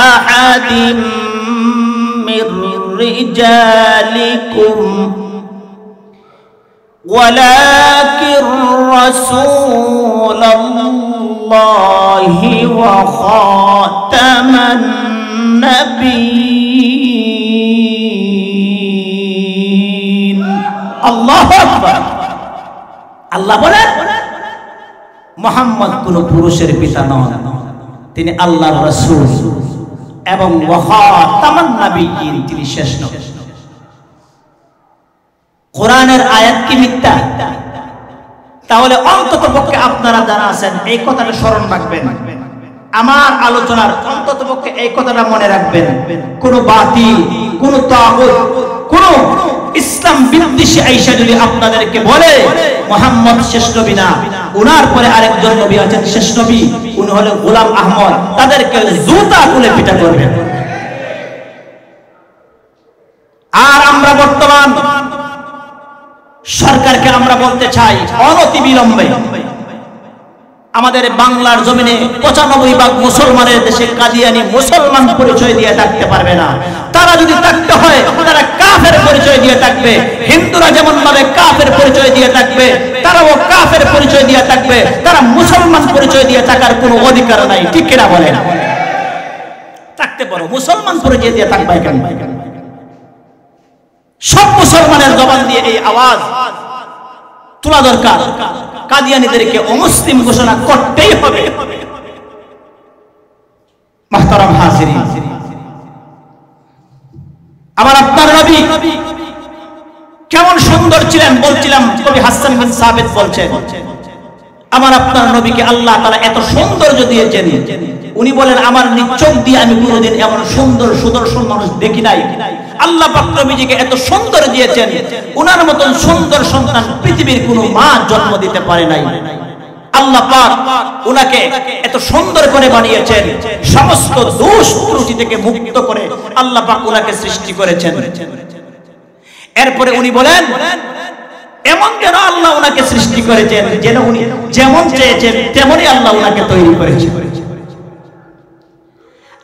S1: আহাদিম মির রিজালিকুম ওয়ালাকির রাসূলুল্লাহি ওয়া খাতামান নবীন। আল্লাহু আকবার। আল্লাহ বলেন মুহাম্মদ কোন পুরুষের পিতা নন, তিনি আল্লাহর রাসূল এবং ওয়া খাতামান নবীন, তিনি শেষ নবী। কোরআনের আয়াত কি মিথ্যা? তাহলে অন্ততপক্ষে আপনারা যারা আছেন এই কথাটা স্মরণ রাখবেন। আমার আলোচনার অন্ততপক্ষে এই কথাটা মনে রাখবেন, কোন বাতিল, কোন তাগুত, কোন ইসলাম বিদ্বেষী আয়েশা যদি আপনাদেরকে বলে মুহাম্মদ শেষ নবী না, ওনার পরে আরেকজন নবী আছেন শেষ নবী, উনি হলেন গোলাম আহমদ, তাদেরকে জুতা খুলে পিটা করবেন। আর আমরা বর্তমান সরকারকে আমরা বলতে চাই, অনতিবিলম্বে আমাদের বাংলার জমিনে ৯৫% মুসলমানের দেশে কাদিয়ানী মুসলমান পরিচয় দিয়ে থাকতে পারবে না। তারা যদি থাকতে হয় তারা কাফের পরিচয় দিয়ে থাকবে। হিন্দুরা যেমন ভাবে কাফের পরিচয় দিয়ে থাকবে, তারাও কাফের পরিচয় দিয়ে থাকবে। তারা মুসলমান পরিচয় দিয়ে থাকার কোনো অধিকার নাই, ঠিক কিনা বলেন? থাকতে পারো, মুসলমান পরিচয় দিয়ে থাকবে কেন? সব মুসলমানের জবান দিয়ে এই আওয়াজ তোলা দরকার, কাদিয়ানীদেরকে অমুসলিম ঘোষণা করতেই হবে। মুহতারাম হাজিরিন, আমার আপনার নবী কেমন সুন্দর ছিলেন বলছিলাম। কবি হাসান বিন সাবিত বলছেন, আমার আপনার নবীকে আল্লাহ তাআলা এত সৌন্দর্য দিয়েছেন, উনি বলেন আমার নিচোখ দিয়ে আমি কোনোদিন এমন সুন্দর সুদর্শন মানুষ দেখি নাই। আল্লাহ পাক নবীজিকে এত সুন্দর দিয়েছেন, উনার মতন সুন্দর সন্তান পৃথিবীর কোনো মা জন্ম দিতে পারে নাই। আল্লাহ পাক উনাকে এত সুন্দর করে বানিয়েছেন, সমস্ত দোষ ত্রুটি থেকে মুক্ত করে আল্লাহ পাক উনাকে সৃষ্টি করেছেন। এরপরে উনি বলেন এমন যেন আল্লাহ উনাকে সৃষ্টি করেছেন, যেন উনি যেমন চেয়েছেন তেমনই আল্লাহ উনাকে তৈরি করেছেন।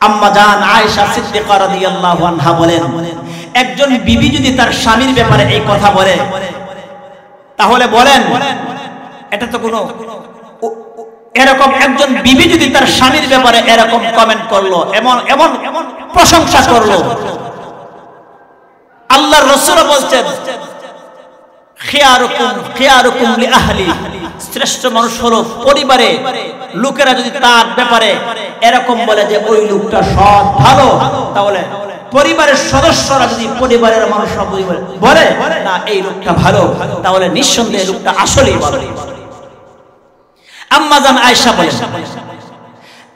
S1: আম্মা জান আয়েশা সিদ্দিকা রাদিয়াল্লাহু আনহা বলেন, একজন বিবি যদি তার স্বামীর ব্যাপারে এই কথা বলে, তাহলে বলেন এটা তো কোনো, এরকম একজন বিবি যদি তার স্বামীর ব্যাপারে এরকম কমেন্ট করলো, এমন এমন প্রশংসা করলো, আল্লাহর রাসূল বলছেন খিয়ারুকুম খিয়ারুকুম লিআহলি, শ্রেষ্ঠ মানুষ হলো পরিবারে লোকেরা যদি তার ব্যাপারে এরকম বলে যে ওই লোকটা সৎ ভালো, তাহলে পরিবারের সদস্যরা যদি পরিবারের মানুষরা বলে না এই লোকটা ভালো, তাহলে নিঃসন্দেহে লোকটা আসলেই ভালো। আম্মা জান আয়েশা বলেন,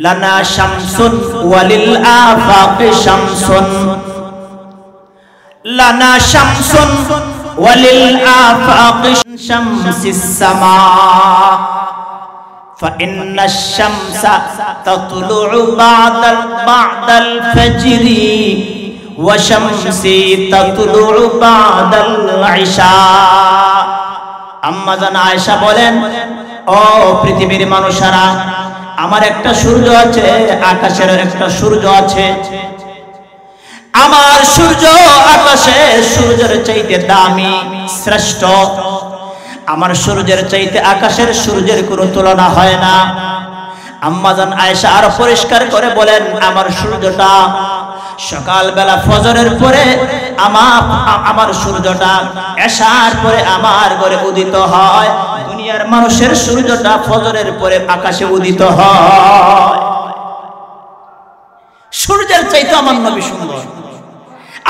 S1: লানা শামসুন ওয়ালিল আফাকি শামসুন, লানা শামসুন ওয়ালিল আফাকি শামসিস সামা, فإن الشمس تطلع بعد الفجر وشمسي تطلع بعد العشاء। আম্মা জান আয়েশা বলেন, ও পৃথিবীর মানুষেরা, আমার একটা সূর্য আছে, আকাশের একটা সূর্য আছে। আমার সূর্য আকাশে সূর্যের চাইতে দামি শ্রেষ্ঠ, আমার সূর্যের চাইতে আকাশের সূর্যের কোনো তুলনা হয় না। আম্মা জান আয়েশা আরো পরিষ্কার করে বলেন, আমার সূর্যটা সকালবেলা ফজরের পরে আমার সূর্যটা এশার পরে আমার ঘরে উদিত হয়, দুনিয়ার মানুষের সূর্যটা ফজরের পরে আকাশে উদিত হয়। সূর্যের চাইতে আমার নবী সুন্দর।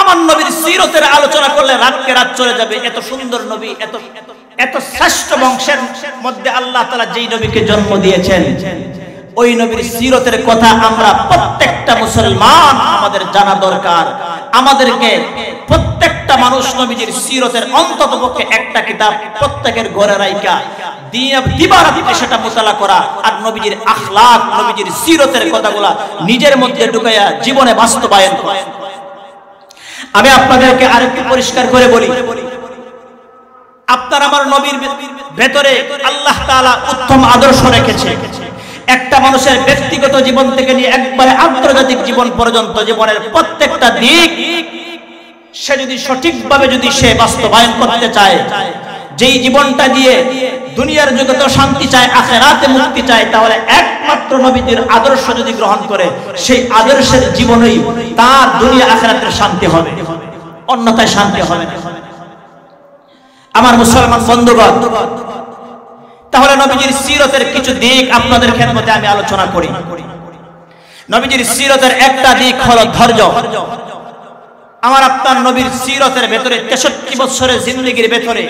S1: আমার নবীর সিরতের আলোচনা করলে রাতকে রাত চলে যাবে। এত সুন্দর নবী, এত এত শ্রেষ্ঠ বংশের মধ্যে আল্লাহ তাআলা যেই নবীকে জন্ম দিয়েছেন, ওই নবীর সিরতের কথা আমরা প্রত্যেকটা মুসলমান আমাদের জানা দরকার। আমাদেরকে প্রত্যেকটা মানুষ নবীজির সিরতের অন্ততপক্ষে একটা কিতাব প্রত্যেকের ঘরে রাইখা দিবারাত্রি সেটা মুতালা করা, আর নবীজির আখলাক, নবীজির সিরতের কথাগুলা নিজের মধ্যে ঢুকাইয়া জীবনে বাস্তবায়ন করা। আমি আপনাদেরকে আরেকটু পরিষ্কার করে বলি, আপনার আমার নবীর ভেতরে আল্লাহ তাআলা উত্তম আদর্শ রেখেছে। একটা মানুষের ব্যক্তিগত জীবন থেকে নিয়ে একবারে আন্তর্জাতিক জীবন পর্যন্ত জীবনের প্রত্যেকটা দিক সে যদি সঠিকভাবে যদি সে বাস্তবায়ন করতে চায়, যেই জীবনটা দিয়ে দুনিয়ার জগতে শান্তি চায়, আখিরাতে মুক্তি চায়, তাহলে একমাত্র নবীজির আদর্শ যদি গ্রহণ করে, সেই আদর্শের জীবনেই তার দুনিয়া আখিরাতের শান্তি হবে, অন্যথায় শান্তি হবে না। আমার মুসলমান বন্ধুগণ, তাহলে নবীজির সিরতের কিছু দিক আপনাদের খেদমতে আমি আলোচনা করি। নবীজির সিরতের একটা দিক হলো ধৈর্য। আমার আপনার নবীর সিরতের ভেতরে 63 বছরের জিন্দেগির ভেতরে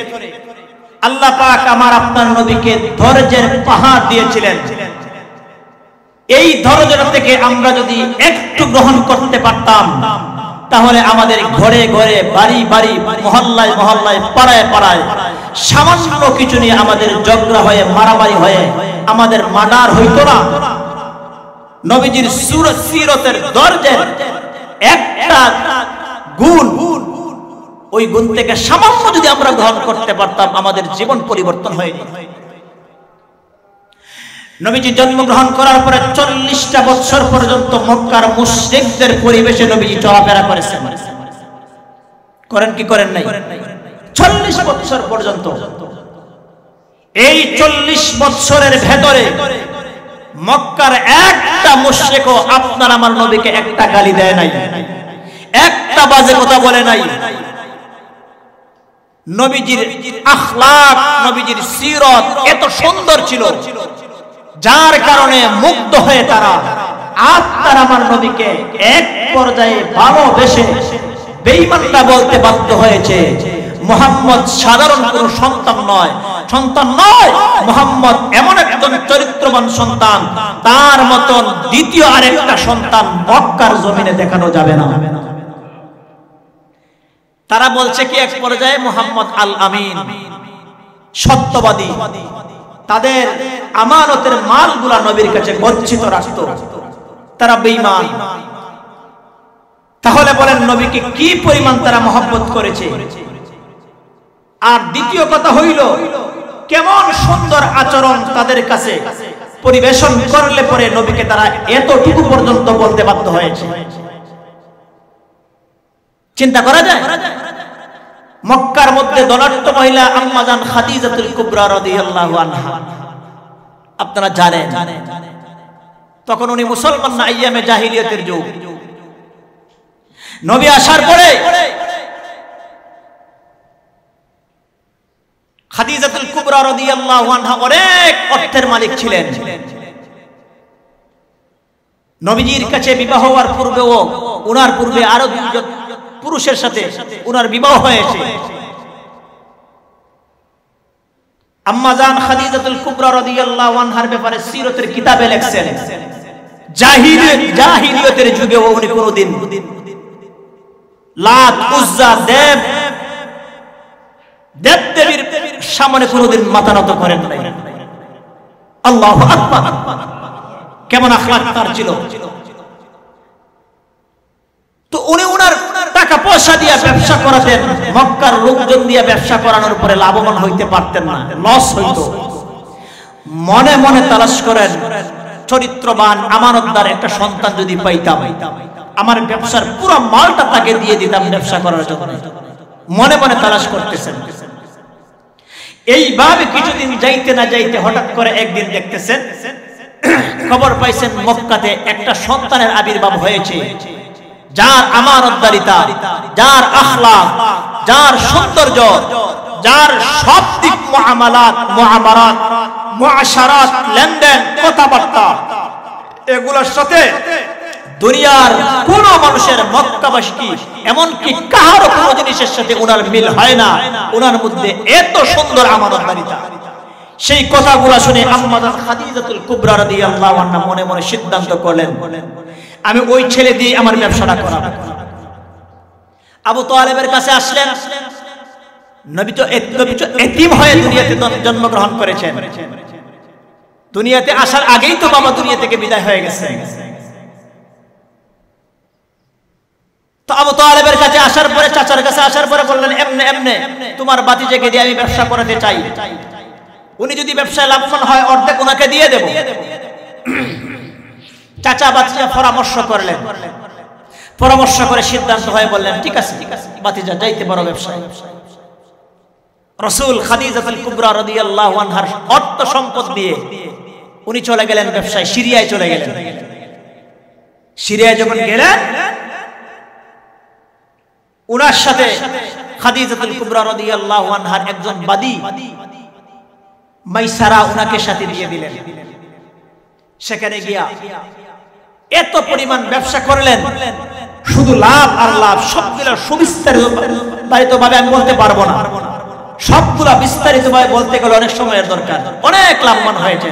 S1: আল্লাহ পাক আমার আপনার নবীকে ধৈর্যের পাহাড় দিয়েছিলেন। এই ধৈর্যটা থেকে আমরা যদি একটু গ্রহণ করতে পারতাম, তাহলে আমাদের ঘরে ঘরে, বাড়ি বাড়ি, মহল্লায় মহল্লায়, পাড়ায় পাড়ায় সামান্য কিছু নিয়ে আমাদের ঝগড়া হয়ে, মারামারি হয়ে আমাদের মার্ডার হইতো না। নবীজির সিরতের ধৈর্যের একটা গুণ, ওই গুণ থেকে সামান্য যদি আমরা গ্রহণ করতে পারতাম, আমাদের জীবন পরিবর্তন হয়ে যেত। নবীজি জন্মগ্রহণ করার পরে 40টা বছর পর্যন্ত মক্কার মুশরিকদের পরিবেশে নবীজি চলাফেরা করেছেন। করেন কি করেন নাই? 40 বছর পর্যন্ত। এই 40 বছরের ভেতরে মক্কার একটা মুশরিকও আপনার আমার নবীকে একটা গালি দেয় নাই, একটা বাজে কথা বলে নাই। নবীজির আখলাক, নবীজির সিরত এত সুন্দর ছিল, যার কারণে মুগ্ধ হয়ে তারা আত্মার আমার নবীকে এক পর্যায়ে ভালোবেসে বেঈমানরা বলতে বাধ্য হয়েছে, মুহাম্মদ সাধারণ কোন সন্তান নয়, মুহাম্মদ এমন একজন চরিত্রবান সন্তান, তার মতন দ্বিতীয় আরেকটা সন্তান মক্কার জমিনে দেখানো যাবে না। তারা বলছে কি এক পর্যায়ে মুহাম্মদ আল আমিন, সত্যবাদী, তাদের আমানতের মালগুলা নবীর কাছে গচ্ছিত রাখত, তারা বেঈমান। তাহলে বলেন নবীকে কি পরিমাণ তারা মহব্বত করেছে। আর দ্বিতীয় কথা হইল, কেমন সুন্দর আচরণ তাদের কাছে পরিবেশন করলে পরে নবীকে তারা এতটুকু পর্যন্ত বলতে বাধ্য হয়েছে। চিন্তা করা যায়? মক্কার মধ্যে ধনাঢ্য মহিলা আম্মা জান খাদিজাতুল কুবরা রাদিয়াল্লাহু আনহা, আপনারা জানেন তখন উনি মুসলমান না, আইয়ামে জাহিলিয়াতের যুগ। নবী আসার পরে খাদিজাতুল কুবরা রাদিয়াল্লাহু আনহা অনেক অর্থের মালিক ছিলেন। নবীজির কাছে বিবাহ হওয়ার পূর্বেও উনার পূর্বে আরো দুজন পুরুষের সাথে উনার বিবাহ হয়েছে। আম্মা জান খাদিজাতুল কুবরা রাদিয়াল্লাহু আনহার ব্যাপারে সিরতের কিতাবে লেখছেন, জাহিলিয়াতের যুগে উনি কোনদিন লাত, উজ্জা, দেবদেবীর সামনে কোনদিন মাথা নত করেন নাই। আল্লাহু আকবার, কেমন আখলাক তার ছিল। তো উনি উনার টাকা পয়সা দিয়ে ব্যবসা করাতেন, মক্কার লোকজন দিয়ে ব্যবসা করানোর পরে লাভবান হইতে পারতেন না, লস হইত। মনে মনে তালাশ করেন, চরিত্রবান আমানতদার একটা সন্তান যদি পাইতাম, আমার ব্যবসার পুরো মালটা তাকে দিয়ে দিতাম ব্যবসা করার জন্য। মনে মনে তালাশ করতেছেন। এইভাবে কিছুদিন যাইতে না যাইতে হঠাৎ করে একদিন দেখতেছেন, খবর পাইছেন মক্কাতে একটা সন্তানের আবির্ভাব হয়েছে, যার আমানতদারিতা, যার আখলাক, যার সৌন্দর্য, যার সব দিক মুআমালাত, মুআমারাত, মুআশারাত, লেনদেন, কথাবার্তা, এগুলোর সাথে দুনিয়ার কোন মানুষের, মক্কাবাসী কি এমনকি কাহারও কোন জিনিসের সাথে উনার মিল হয় না। উনার মধ্যে এত সুন্দর আমানতদারিতা। সেই কথাগুলো শুনে আম্মা জান খাদিজাতুল কুবরা রাদিয়াল্লাহু আনহা মনে মনে সিদ্ধান্ত করলেন, আমি ওই ছেলে দিয়ে আমার ব্যবসাটা করাবো। আবু তালেবের কাছে আসলেন। নবী তো এতিম হয়ে দুনিয়াতে জন্মগ্রহণ করেছেন। দুনিয়াতে আসার আগেই তো বাবা দুনিয়া থেকে বিদায় হয়ে গেছে। তো আবু তালেবের কাছে আসার পরে, চাচার কাছে আসার পরে বললেন, এমনে এমনে তোমার বাতিজাকে দিয়ে আমি ব্যবসা করাতে চাই। উনি যদি ব্যবসায় লাভবান হয় অর্ধেক ওনাকে দিয়ে দেব। চাচা বাতিজা পরামর্শ করলেন, পরামর্শ করে সিদ্ধান্ত হয়ে বললেন, ঠিক আছে বাতিজা, যাইতে পারো ব্যবসায়। রাসূল খাদিজাতুল কুবরা রাদিয়াল্লাহু আনহার অর্থ সম্পদ দিয়ে উনি চলে গেলেন ব্যবসায়, সিরিয়ায় চলে গেলেন। সিরিয়ায় যখন গেলেন, উনার সাথে খাদিজাতুল কুবরা রাদিয়াল্লাহু আনহার একজন বাদী মাইসারা উনাকে সাথে দিয়ে দিলেন। সেখানে গিয়া এত পরিমাণ ব্যবসা করলেন, শুধু লাভ আর লাভ। সবগুলো সুবিস্তারিত ভাবে আমি বলতে পারবো না, সবগুলা বিস্তারিত ভাবে বলতে গেলে অনেক সময়ের দরকার। অনেক লাভবান হয়েছে।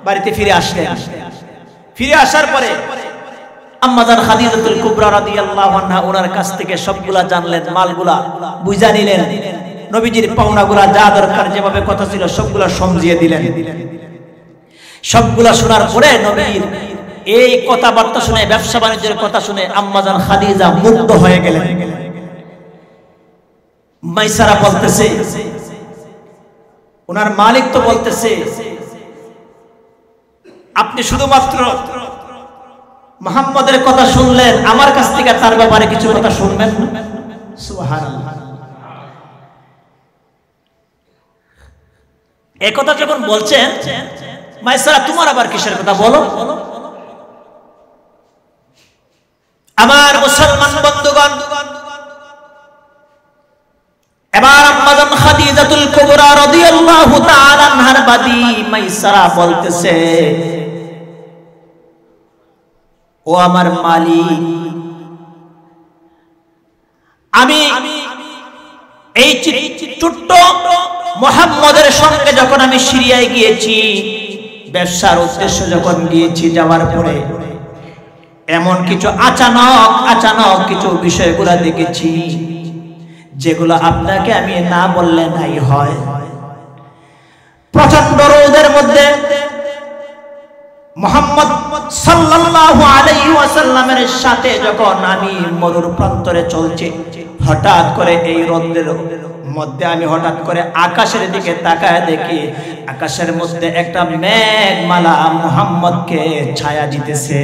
S1: বাড়িতে ফিরে আসলেন। ফিরে আসার পরে আম্মা জান খাদিজাতুল কুবরা রাদিয়াল্লাহু আনহা ওনার কাছ থেকে সবগুলা জানলেন, মালগুলা বুঝা নিলেন, নবীজির পাওনাগুলা যা দরকার যেভাবে কথা ছিল সবগুলা সমঝিয়ে দিলেন। সবগুলা শোনার পরে নবীর এই কথাবার্তা শুনে, ব্যবসা বাণিজ্যের কথা শুনে আম্মা জান খাদিজা মুগ্ধ হয়ে গেলেন। মাইসারা বলতেছে, ওনার মালিক তো বলতেছে, আপনি শুধুমাত্র মুহাম্মদের কথা শুনলেন, আমার কাছ থেকে তার ব্যাপারে কিছু কথা শুনবেন না। সুবহানাল্লাহ। এই কথা যখন বলছেন, মাইসারা তোমার আবার কিসের কথা বলো। আমার মুসলমান বন্ধুগণ, এবার আম্মাজান খাদিজাতুল কুবরা রাদিয়াল্লাহু তাআলা আনহার বাদী মাইসারা বলতেছে, ও আমার মালিক, আমি এই ছোট্ট মুহাম্মদের সঙ্গে যখন আমি সিরিয়ায় গিয়েছি, ব্যবসার উদ্দেশ্যে যখন গিয়েছি, যাওয়ার পরে এমন কিছু আচানক কিছু বিষয়গুলো দেখেছি যেগুলো আপনাকে আমি না বললে নাই হয়। প্রচন্ড রোদের মধ্যে মুহাম্মদ সাল্লাল্লাহু আলাইহি ওয়াসাল্লামের সাথে যখন আমি মরুর প্রান্তরে চলছি, হঠাৎ করে এই রোদের মধ্যে আমি হঠাৎ করে আকাশের দিকে তাকায় দেখি আকাশের মধ্যে একটা মেঘমালা মুহাম্মদকে ছায়া দিতেছে।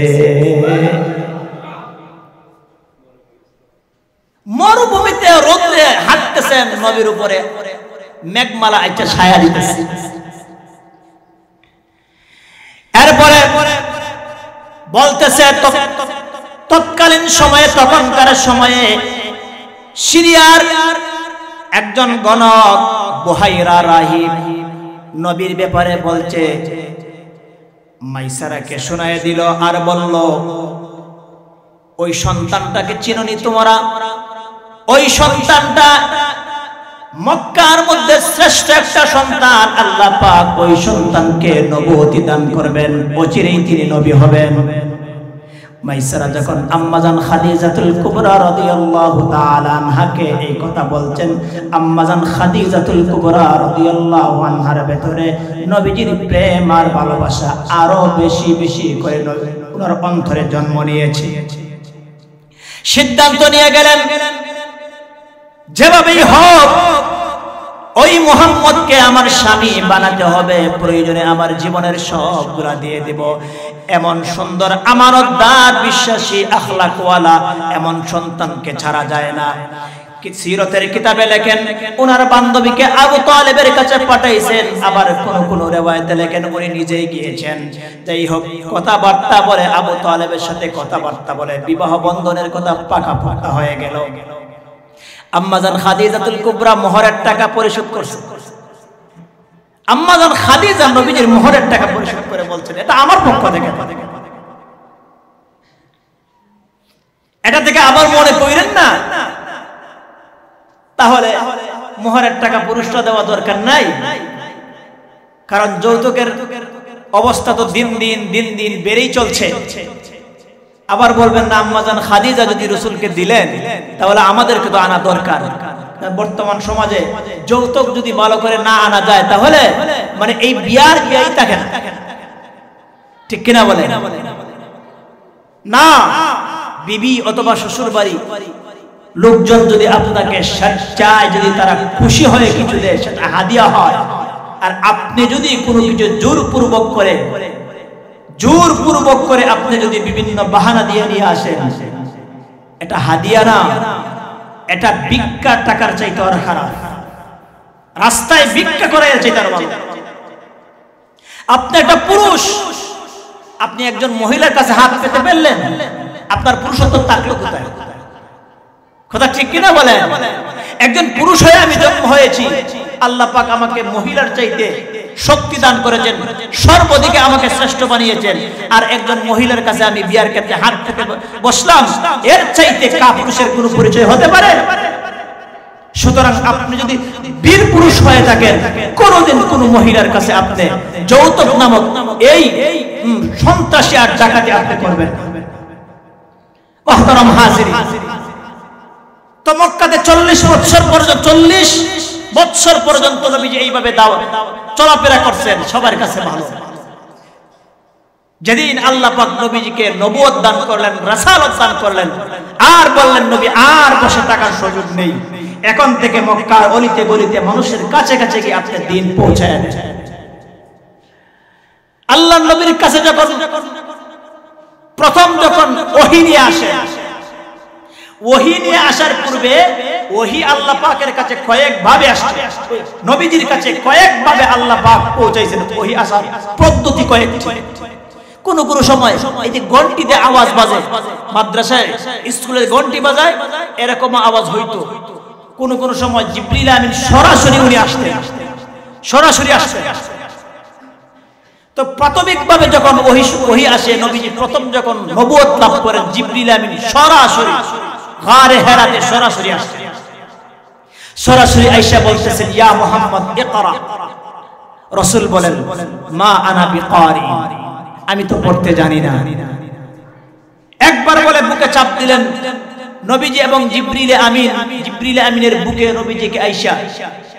S1: মরুভূমিতে রোদে হাঁটতেছেন, নবীর উপরে মেঘমালা একটা ছায়া দিতেছে। এরপরে বলতেছে, তৎকালীন সময়ে, তখনকার সময়ে সিরিয়ার একজন গণক বুহাইরা রাহিব নবীর ব্যাপারে বলছে, মাইসারাকে শোনায় দিল আর বলল, ওই সন্তানটাকে চিনোনি তোমরা? ওই সন্তানটা মক্কার মধ্যে শ্রেষ্ঠ একটা সন্তান, আল্লাহ পাক ওই সন্তানকে নবুয়তি দান করবেন, অচিরেই তিনি নবী হবেন। মাইসারা যখন আম্মাজান খাদিজাতুল কুবরা রাদিয়াল্লাহু তাআলা আনহাকে এই কথা বলছেন, আম্মাজান খাদিজাতুল কুবরা রাদিয়াল্লাহু আনহার ভেতরে নবীজির প্রেম আর ভালোবাসা আরো বেশি বেশি করে ওনার অন্তরে জন্ম নিয়েছে। সিদ্ধান্ত নিয়ে গেলেন, যেভাবেই হোক ওই মুহাম্মদকে আমার স্বামী বানাতে হবে, প্রয়োজনে আমার জীবনের সবগুলা দিয়ে দেব। এমন সুন্দর আমানতদার, বিশ্বাসী, আখলাকওয়ালা এমন সন্তানকে ছাড়া যায় না। সিরতের কিতাবে লেখেন ওনার বান্ধবীকে আবু তালেবের কাছে পাঠাইছেন, আবার কোন রিওয়ায়াতে লেখেন উনি নিজেই গিয়েছেন। যাই হোক, কথাবার্তা বলে আবু তালেবের সাথে কথাবার্তা বলে বিবাহ বন্ধনের কথা পাকা হয়ে গেল। আম্মাজান খাদিজাতুল কুবরা মোহরের টাকা পরিশোধ করছে। আম্মাজান খাদিজা নবীজির মোহরের টাকা পরিশোধ করে বলছেন, এটা আমার পক্ষ থেকে, এটা থেকে আবার মনে কইরেন না, তাহলে মোহরের টাকা পুরস্কার দেওয়া দরকার নাই। কারণ যৌতুকের অবস্থা তো দিন দিন বেড়েই চলছে। আবার বলবেন না, আম্মাজান খাদিজা যদি রাসূলকে দিলেন তাহলে আমাদেরকে তো আনা দরকার। বর্তমান সমাজে যৌতুক যদি ভালো করে না আনা যায় তাহলে মানে এই বিয়ার বিয়াই থাকে না, ঠিক কিনা বলে না? বিবি অথবা শ্বশুর বাড়ি লোকজন যদি আপনাকে চায়, যদি তারা খুশি হয়ে কিছু দেয়, সেটা হাদিয়া হয়। আর আপনি যদি কোনো কিছু জোরপূর্বক করে আপনি যদি বিভিন্ন বাহানা দিয়ে নিয়ে আসেন, এটা হাদিয়া না, এটা ভিক্ষা টাকার চাইতে আর খারাপ। রাস্তায় ভিক্ষা করে চাইতে আর ভালো। আপনি একটা পুরুষ, আপনি একজন মহিলার কাছে হাত পেতে পারলেন, আপনার পুরুষত্ব থাকলো কোথায়? কথা ঠিক কিনা বলেন? একজন পুরুষ হয়ে আমি জন্ম হয়েছি, আল্লাহ পাক আমাকে মহিলার চাইতে শক্তি দান করেছেন, সর্বদিকে আমাকে শ্রেষ্ঠ বানিয়েছেন। আর একজন মহিলার কাছে আমি বিয়ার ক্ষেত্রে হাত পেতে বসলাম, এর চাইতে কাপুরুষের কোনো পরিচয় হতে পারে? সুতরাং আপনি যদি বীর পুরুষ হয়ে থাকেন, কোনদিন কোন মহিলার কাছে আপনি যৌতুক নামক এই সন্ত্রাসী আর ডাকাতি আপনি করবেন। মুহতারাম হাজিরিন, তো মক্কাতে 40 বছর পর্যন্ত নবীজি এইভাবে চলাফেরা করছেন, সবার কাছে ভালো। যেদিন আল্লাহ পাক নবীজিকে নবুয়ত দান করলেন, রাসালত দান করলেন, আর বললেন নবী আর বসে থাকার সুযোগ নেই, এখন থেকে মক্কার অলিতে গলিতে মানুষের কাছে কাছে গিয়ে আপনি দিন পৌঁছায় দেন। আল্লাহ নবীর কাছে প্রথম যখন ওহী নিয়ে আসে, ওহী নিয়ে আসার পূর্বে ওহী আল্লাহ পাকের কাছে কয়েকভাবে আসছে, নবীজির কাছে কয়েকভাবে আল্লাহ পাক পৌঁছাইছেন। ওহী আসার পদ্ধতি কয়েকটি। কোন সময় এই যে ঘন্টিতে আওয়াজ বাজে, মাদ্রাসায় স্কুলের ঘন্টি বাজায়, এরকম আওয়াজ হইতো। কোন কোন সময় জিবরিল আমিন সরাসরি উনি আসতেন, সরাসরি আসতেন। তো প্রাথমিকভাবে যখন ওহী আসে, নবীজি প্রথম যখন নবুয়ত লাভ করেন, জিবরিল আমিন সরাসরি গারে হেরাতে সরাসরি আসতেন। সরাসরি আয়েশা বলতেছেন, ইয়া মুহাম্মদ ইকরা। রাসূল বলেন, মা আনা বিকারি, আমি তো পড়তে জানি না। একবার বলে বুকে চাপ দিলেন নবীজি এবং জিবরিল আমিনের বুকে নবীজিকে আয়েশা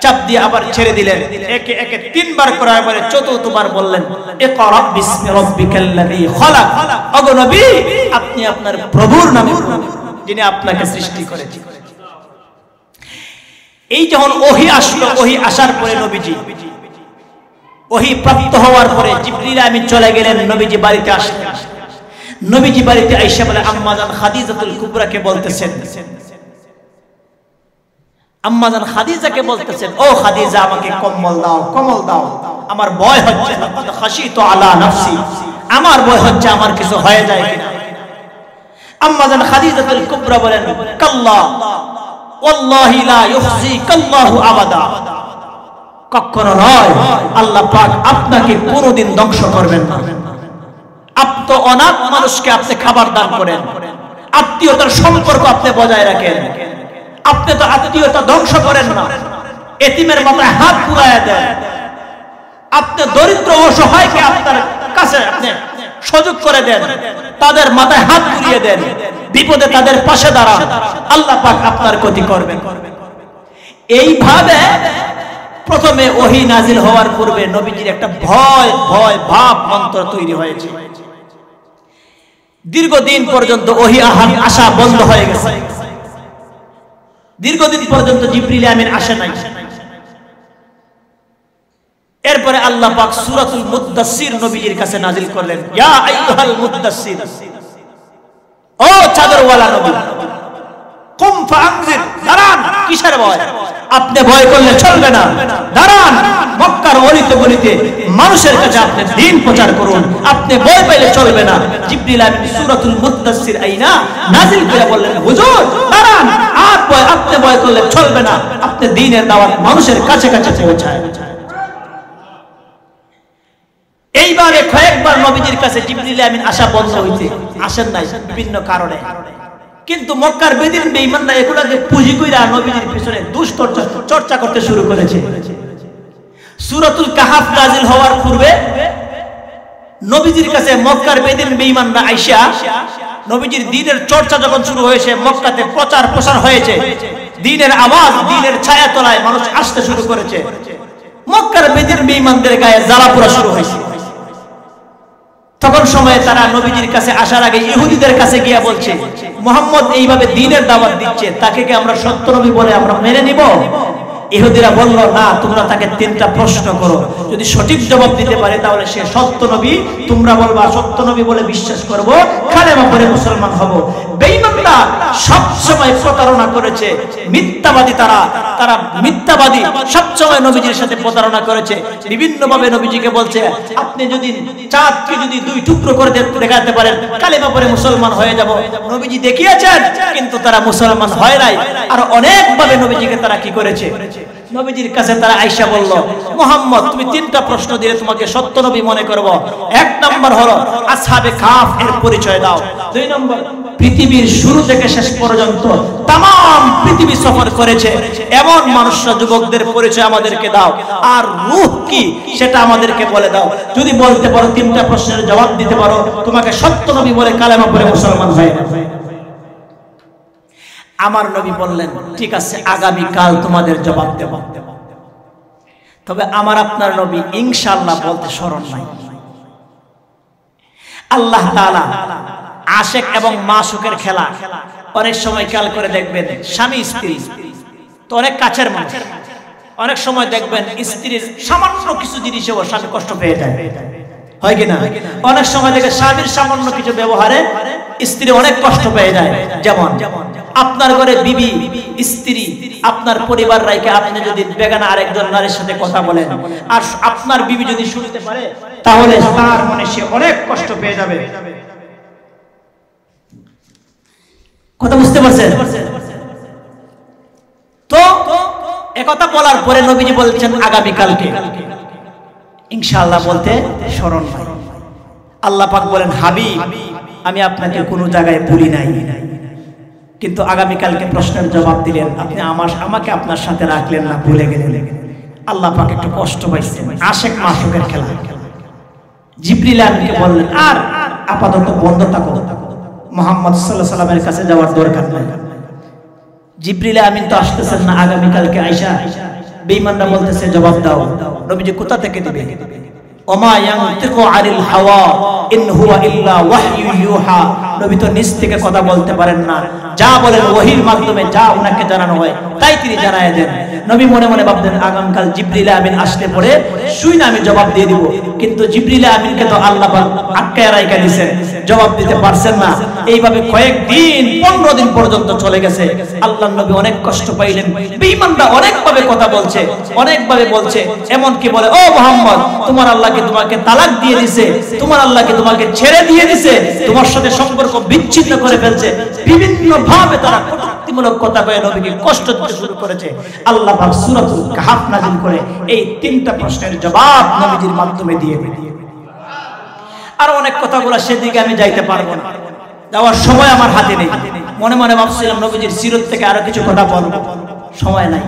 S1: চাপ দিয়ে আবার ছেড়ে দিলেন। একে একে তিনবার করার পরে চতুর্থবার বললেন, ইকরা বিসমি রাব্বিকাল্লাযী খালাক। ওগো নবী, আপনি আপনার প্রভুর নামে পড়ুন, যিনি আপনাকে সৃষ্টি করেছেন। এই যখন ওহী আসলো, ওহী আসার পরে নবীজি ওহী প্রাপ্ত হওয়ার পরে জিবরিল আমিন চলে গেলেন, নবীজি বাড়িতে আসলেন। নবীজি বাড়িতে আয়েশা বলে আম্মা জান খাদিজাতুল কুবরাকে বলতেছেন, আম্মা জান খাদিজাকে বলতেছেন, ও খাদিজা, আমাকে কম্বল দাও, কম্বল দাও, আমার ভয় হচ্ছে, খাশিতু আলা নাফসি, আমার ভয় হচ্ছে আমার কিছু হয়ে যায় কিনা। আম্মা জান খাদিজাতুল কুবরা বলেন, কাল্লা ওয়াল্লাহি লা ইউখজিকাল্লাহু আবাদা, কখনো নয়, আল্লাহ পাক আপনাকে কোনোদিন ধ্বংস করবেন না। আপনি তো অনাথ মানুষকে আপনি খাবার দান করেন, আত্মীয়তার সম্পর্ক আপনি বজায় রাখেন, আপনি তো আত্মীয়তা ধ্বংস করেন না, এতিমের মাথায় হাত বুলায়া দেন, আপনি দরিদ্র অসহায়কে আপনার কাছে আপনি সুযোগ করে দেন, তাদের মাথায় হাত বুলিয়ে দেন, বিপদে তাদের পাশে দাঁড়ান, আল্লাহ পাক আপনার ক্ষতি করবেন। এইভাবে প্রথমে ওহী নাজিল হওয়ার পূর্বে নবীজির একটা ভয় ভয় ভাব অন্তর তৈরি হয়েছে। দীর্ঘদিন পর্যন্ত ওহী আসা বন্ধ হয়ে গেছে, দীর্ঘদিন পর্যন্ত জিবরিল আমিন আসে নাই। এরপরে আল্লাহ পাক সূরাতুল মুদ্দাসসির নবীজির কাছে নাজিল করলেন, ইয়া আইয়ুহাল মুদ্দাসসির, ও চাদরওয়ালা নবী, কুম ফাআনজির, দাঁড়ান, কিসের ভয়? আপনি ভয় করলে চলবে না, দাঁড়ান, মক্কার অলিতে গলিতে মানুষের কাছে আপনি দ্বীন প্রচার করুন, আপনি ভয় পেলে চলবে না। জিবরিল আমিন সূরাতুল মুদ্দাসসির আইনা নাজিল করে বললেন, হুজুর দাঁড়ান, আর ভয়, আপনি ভয় করলে চলবে না, আপনি দ্বীনের দাওয়াত মানুষের কাছে কাছে পৌঁছায়। এইবারে কয়েকবার নবীজির কাছে জিবরিল আমিন আসা বন্ধ হইছে, আসেন নাই বিভিন্ন কারণে। কিন্তু মক্কার বেঈমানরা এগুলাকে পুঁজি কইরা নবীজির পিছনে চর্চা করতে শুরু করেছে। সূরাতুল কাহাফ নাজিল হওয়ার পূর্বে নবীজির কাছে মক্কার বেঈমানরা আইসা নবীজির দ্বীনের চর্চা যখন শুরু হয়েছে, মক্কাতে প্রচার প্রসার হয়েছে, দ্বীনের আওয়াজ, দ্বীনের ছায়াতলায় মানুষ আসতে শুরু করেছে, মক্কার বেঈমানদের গায়ে জ্বালা পোড়া শুরু হয়েছে। তখন সময়ে তারা নবীজির কাছে আসার আগে ইহুদিদের কাছে গিয়ে বলছে, মুহাম্মদ এইভাবে দ্বীনের দাওয়াত দিচ্ছে, তাকে কি আমরা সত্য নবী বলে আমরা মেনে নিব? ইহুদিরা বলল, না, তোমরা তাকে তিনটা প্রশ্ন করো, যদি সঠিক জবাব দিতে পারে তাহলে সে সত্য নবী, তোমরা বলবা সত্য নবী বলে বিশ্বাস করব, কালেমা পড়ে মুসলমান হব। বেঈমানরা সব সময় প্রতারণা করেছে, মিথ্যাবাদী, তারা মিথ্যাবাদী, সব সময় নবীজির সাথে প্রতারণা করেছে। বিভিন্ন ভাবে নবীজিকে বলছে, আপনি যদি চাঁদকে যদি দুই টুকরো করে দেখাতে পারেন, কালেমা পড়ে মুসলমান হয়ে যাব। নবীজি দেখিয়েছেন, কিন্তু তারা মুসলমান হয় নাই। আর অনেক ভাবে নবীজিকে তারা কি করেছে, নবীজির কাছে তারা আয়েশা বলল, মুহাম্মদ তুমি তিনটা প্রশ্ন দিলে তোমাকে সত্য নবী মনে করব। এক নম্বর হলো আসহাবে কাফ এর পরিচয় দাও। দুই নম্বর, পৃথিবীর শুরু থেকে শেষ পর্যন্ত तमाम পৃথিবী সফর করেছে এমন মানুষরা, যুবকদের পরিচয় আমাদেরকে দাও। আর রূহ কি সেটা আমাদেরকে বলে দাও। যদি বলতে পারো, তিনটা প্রশ্নের জবাব দিতে পারো, তোমাকে সত্য নবী বলে কালেমা পড়ে মুসলমান হয়ে যাবে। আমার নবী বললেন, ঠিক আছে, আগামী কাল তোমাদের জবাব দেব। তবে আমার আপনার নবী ইনশাআল্লাহ বলতে শরণ নাই। আল্লাহ তাআলা আশিক এবং মাশুকের খেলা অনেক সময় খেয়াল করে দেখবেন, স্বামী স্ত্রী তো অনেক কাছের মানুষ, অনেক সময় দেখবেন স্ত্রীর সামান্য কিছু জিনিসেও স্বামী কষ্ট পেয়ে যায়, হয় কিনা? অনেক সময় দেখে স্বামীর সামান্য কিছু ব্যবহারে স্ত্রী অনেক কষ্ট পেয়ে যায়। যেমন আপনার ঘরে বিবি, স্ত্রী, আপনার পরিবার রাইকে আপনি যদি বেগানা আরেকজন নারীর সাথে কথা বলেন, আর আপনার বিবি যদি শুনতে পারে, তাহলে তার মনে সে অনেক কষ্ট পেয়ে যাবে। কথা বুঝতে পারছেন? তো একথা বলার পরে নবীজি বলছেন আগামী কালকে ইনশাআল্লাহ বলতে স্মরণ নাই। আল্লাহ পাক বলেন হাবিব আমি আপনাকে কোনো জায়গায় ভুলি নাই, কিন্তু আগামী কালকে প্রশ্নের জবাব দিলেন আপনি আমাকে আপনার সাথে রাখলেন না, ভুলে গেলেন। আল্লাহ পাক একটু কষ্ট পাইছেন, আশেক মাসুকের খেলা। জিবরিল আমিনকে বললেন আর আপাতত বন্ধ থাকো, মুহাম্মদ সাল্লাল্লাহু আলাইহি ওয়াসাল্লামের কাছে যাওয়ার দরকার নাই। জিবরিল আমিন তো আসতেছেন না, আগামী কালকে আয়েশা বেঈমানরা বলতেছে জবাব দাও। নবীজি কোথা থেকে দিবে? ওমা ইয়ানতিকু আনিল হাওয়া ইন হুয়া ইল্লা ওয়াহয়ু ইউহা। নবী তো নিজ থেকে কথা বলতে পারেন না, যা বলেন ওহীর মাধ্যমে যা উনাকে জানানো হয় তাই তিনি জানায় দেন। নবী মনে মনে ভাবতেন আগামীকাল জিবরিল আমিন আসলে পরে শুই না আমি জবাব দিয়ে দিব, কিন্তু জিবরিল আমিনকে তো আল্লাহ পাক আটকায় রাখা দিয়েছেন, জবাব দিতে পারছেন না। এইভাবে কয়েকদিন 15 দিন পর্যন্ত চলে গেছে। আল্লাহর নবী অনেক কষ্ট পাইলেন। বেঈমানরা অনেকভাবে কথা বলছে, অনেকভাবে বলছে, এমন কি বলে ও মুহাম্মদ তোমার আল্লাহ কি তোমাকে তালাক দিয়ে দিয়েছে, তোমার আল্লাহ কি তোমাকে ছেড়ে দিয়ে দিয়েছে, তোমার সাথে সম্পর্ক বিচ্ছিন্ন করে ফেলছে। বিভিন্ন ভাবে তারা কটূক্তিমূলক কথা বলে নবীকে কষ্ট দিতে শুরু করেছে। আল্লাহ পাক সূরাতুল কাহফ নাযিল করে এই 3টা প্রশ্নের জবাব নবীজির মাধ্যমে দিয়ে দিলেন। আর অনেক কথাগুলো সেদিকে আমি যাইতে পারবো না, যাওয়ার সময় আমার হাতে নেই। মনে মনে ভাবছিলাম নবীজির সিরত থেকে আরো কিছু কথা বলবো, সময় নাই।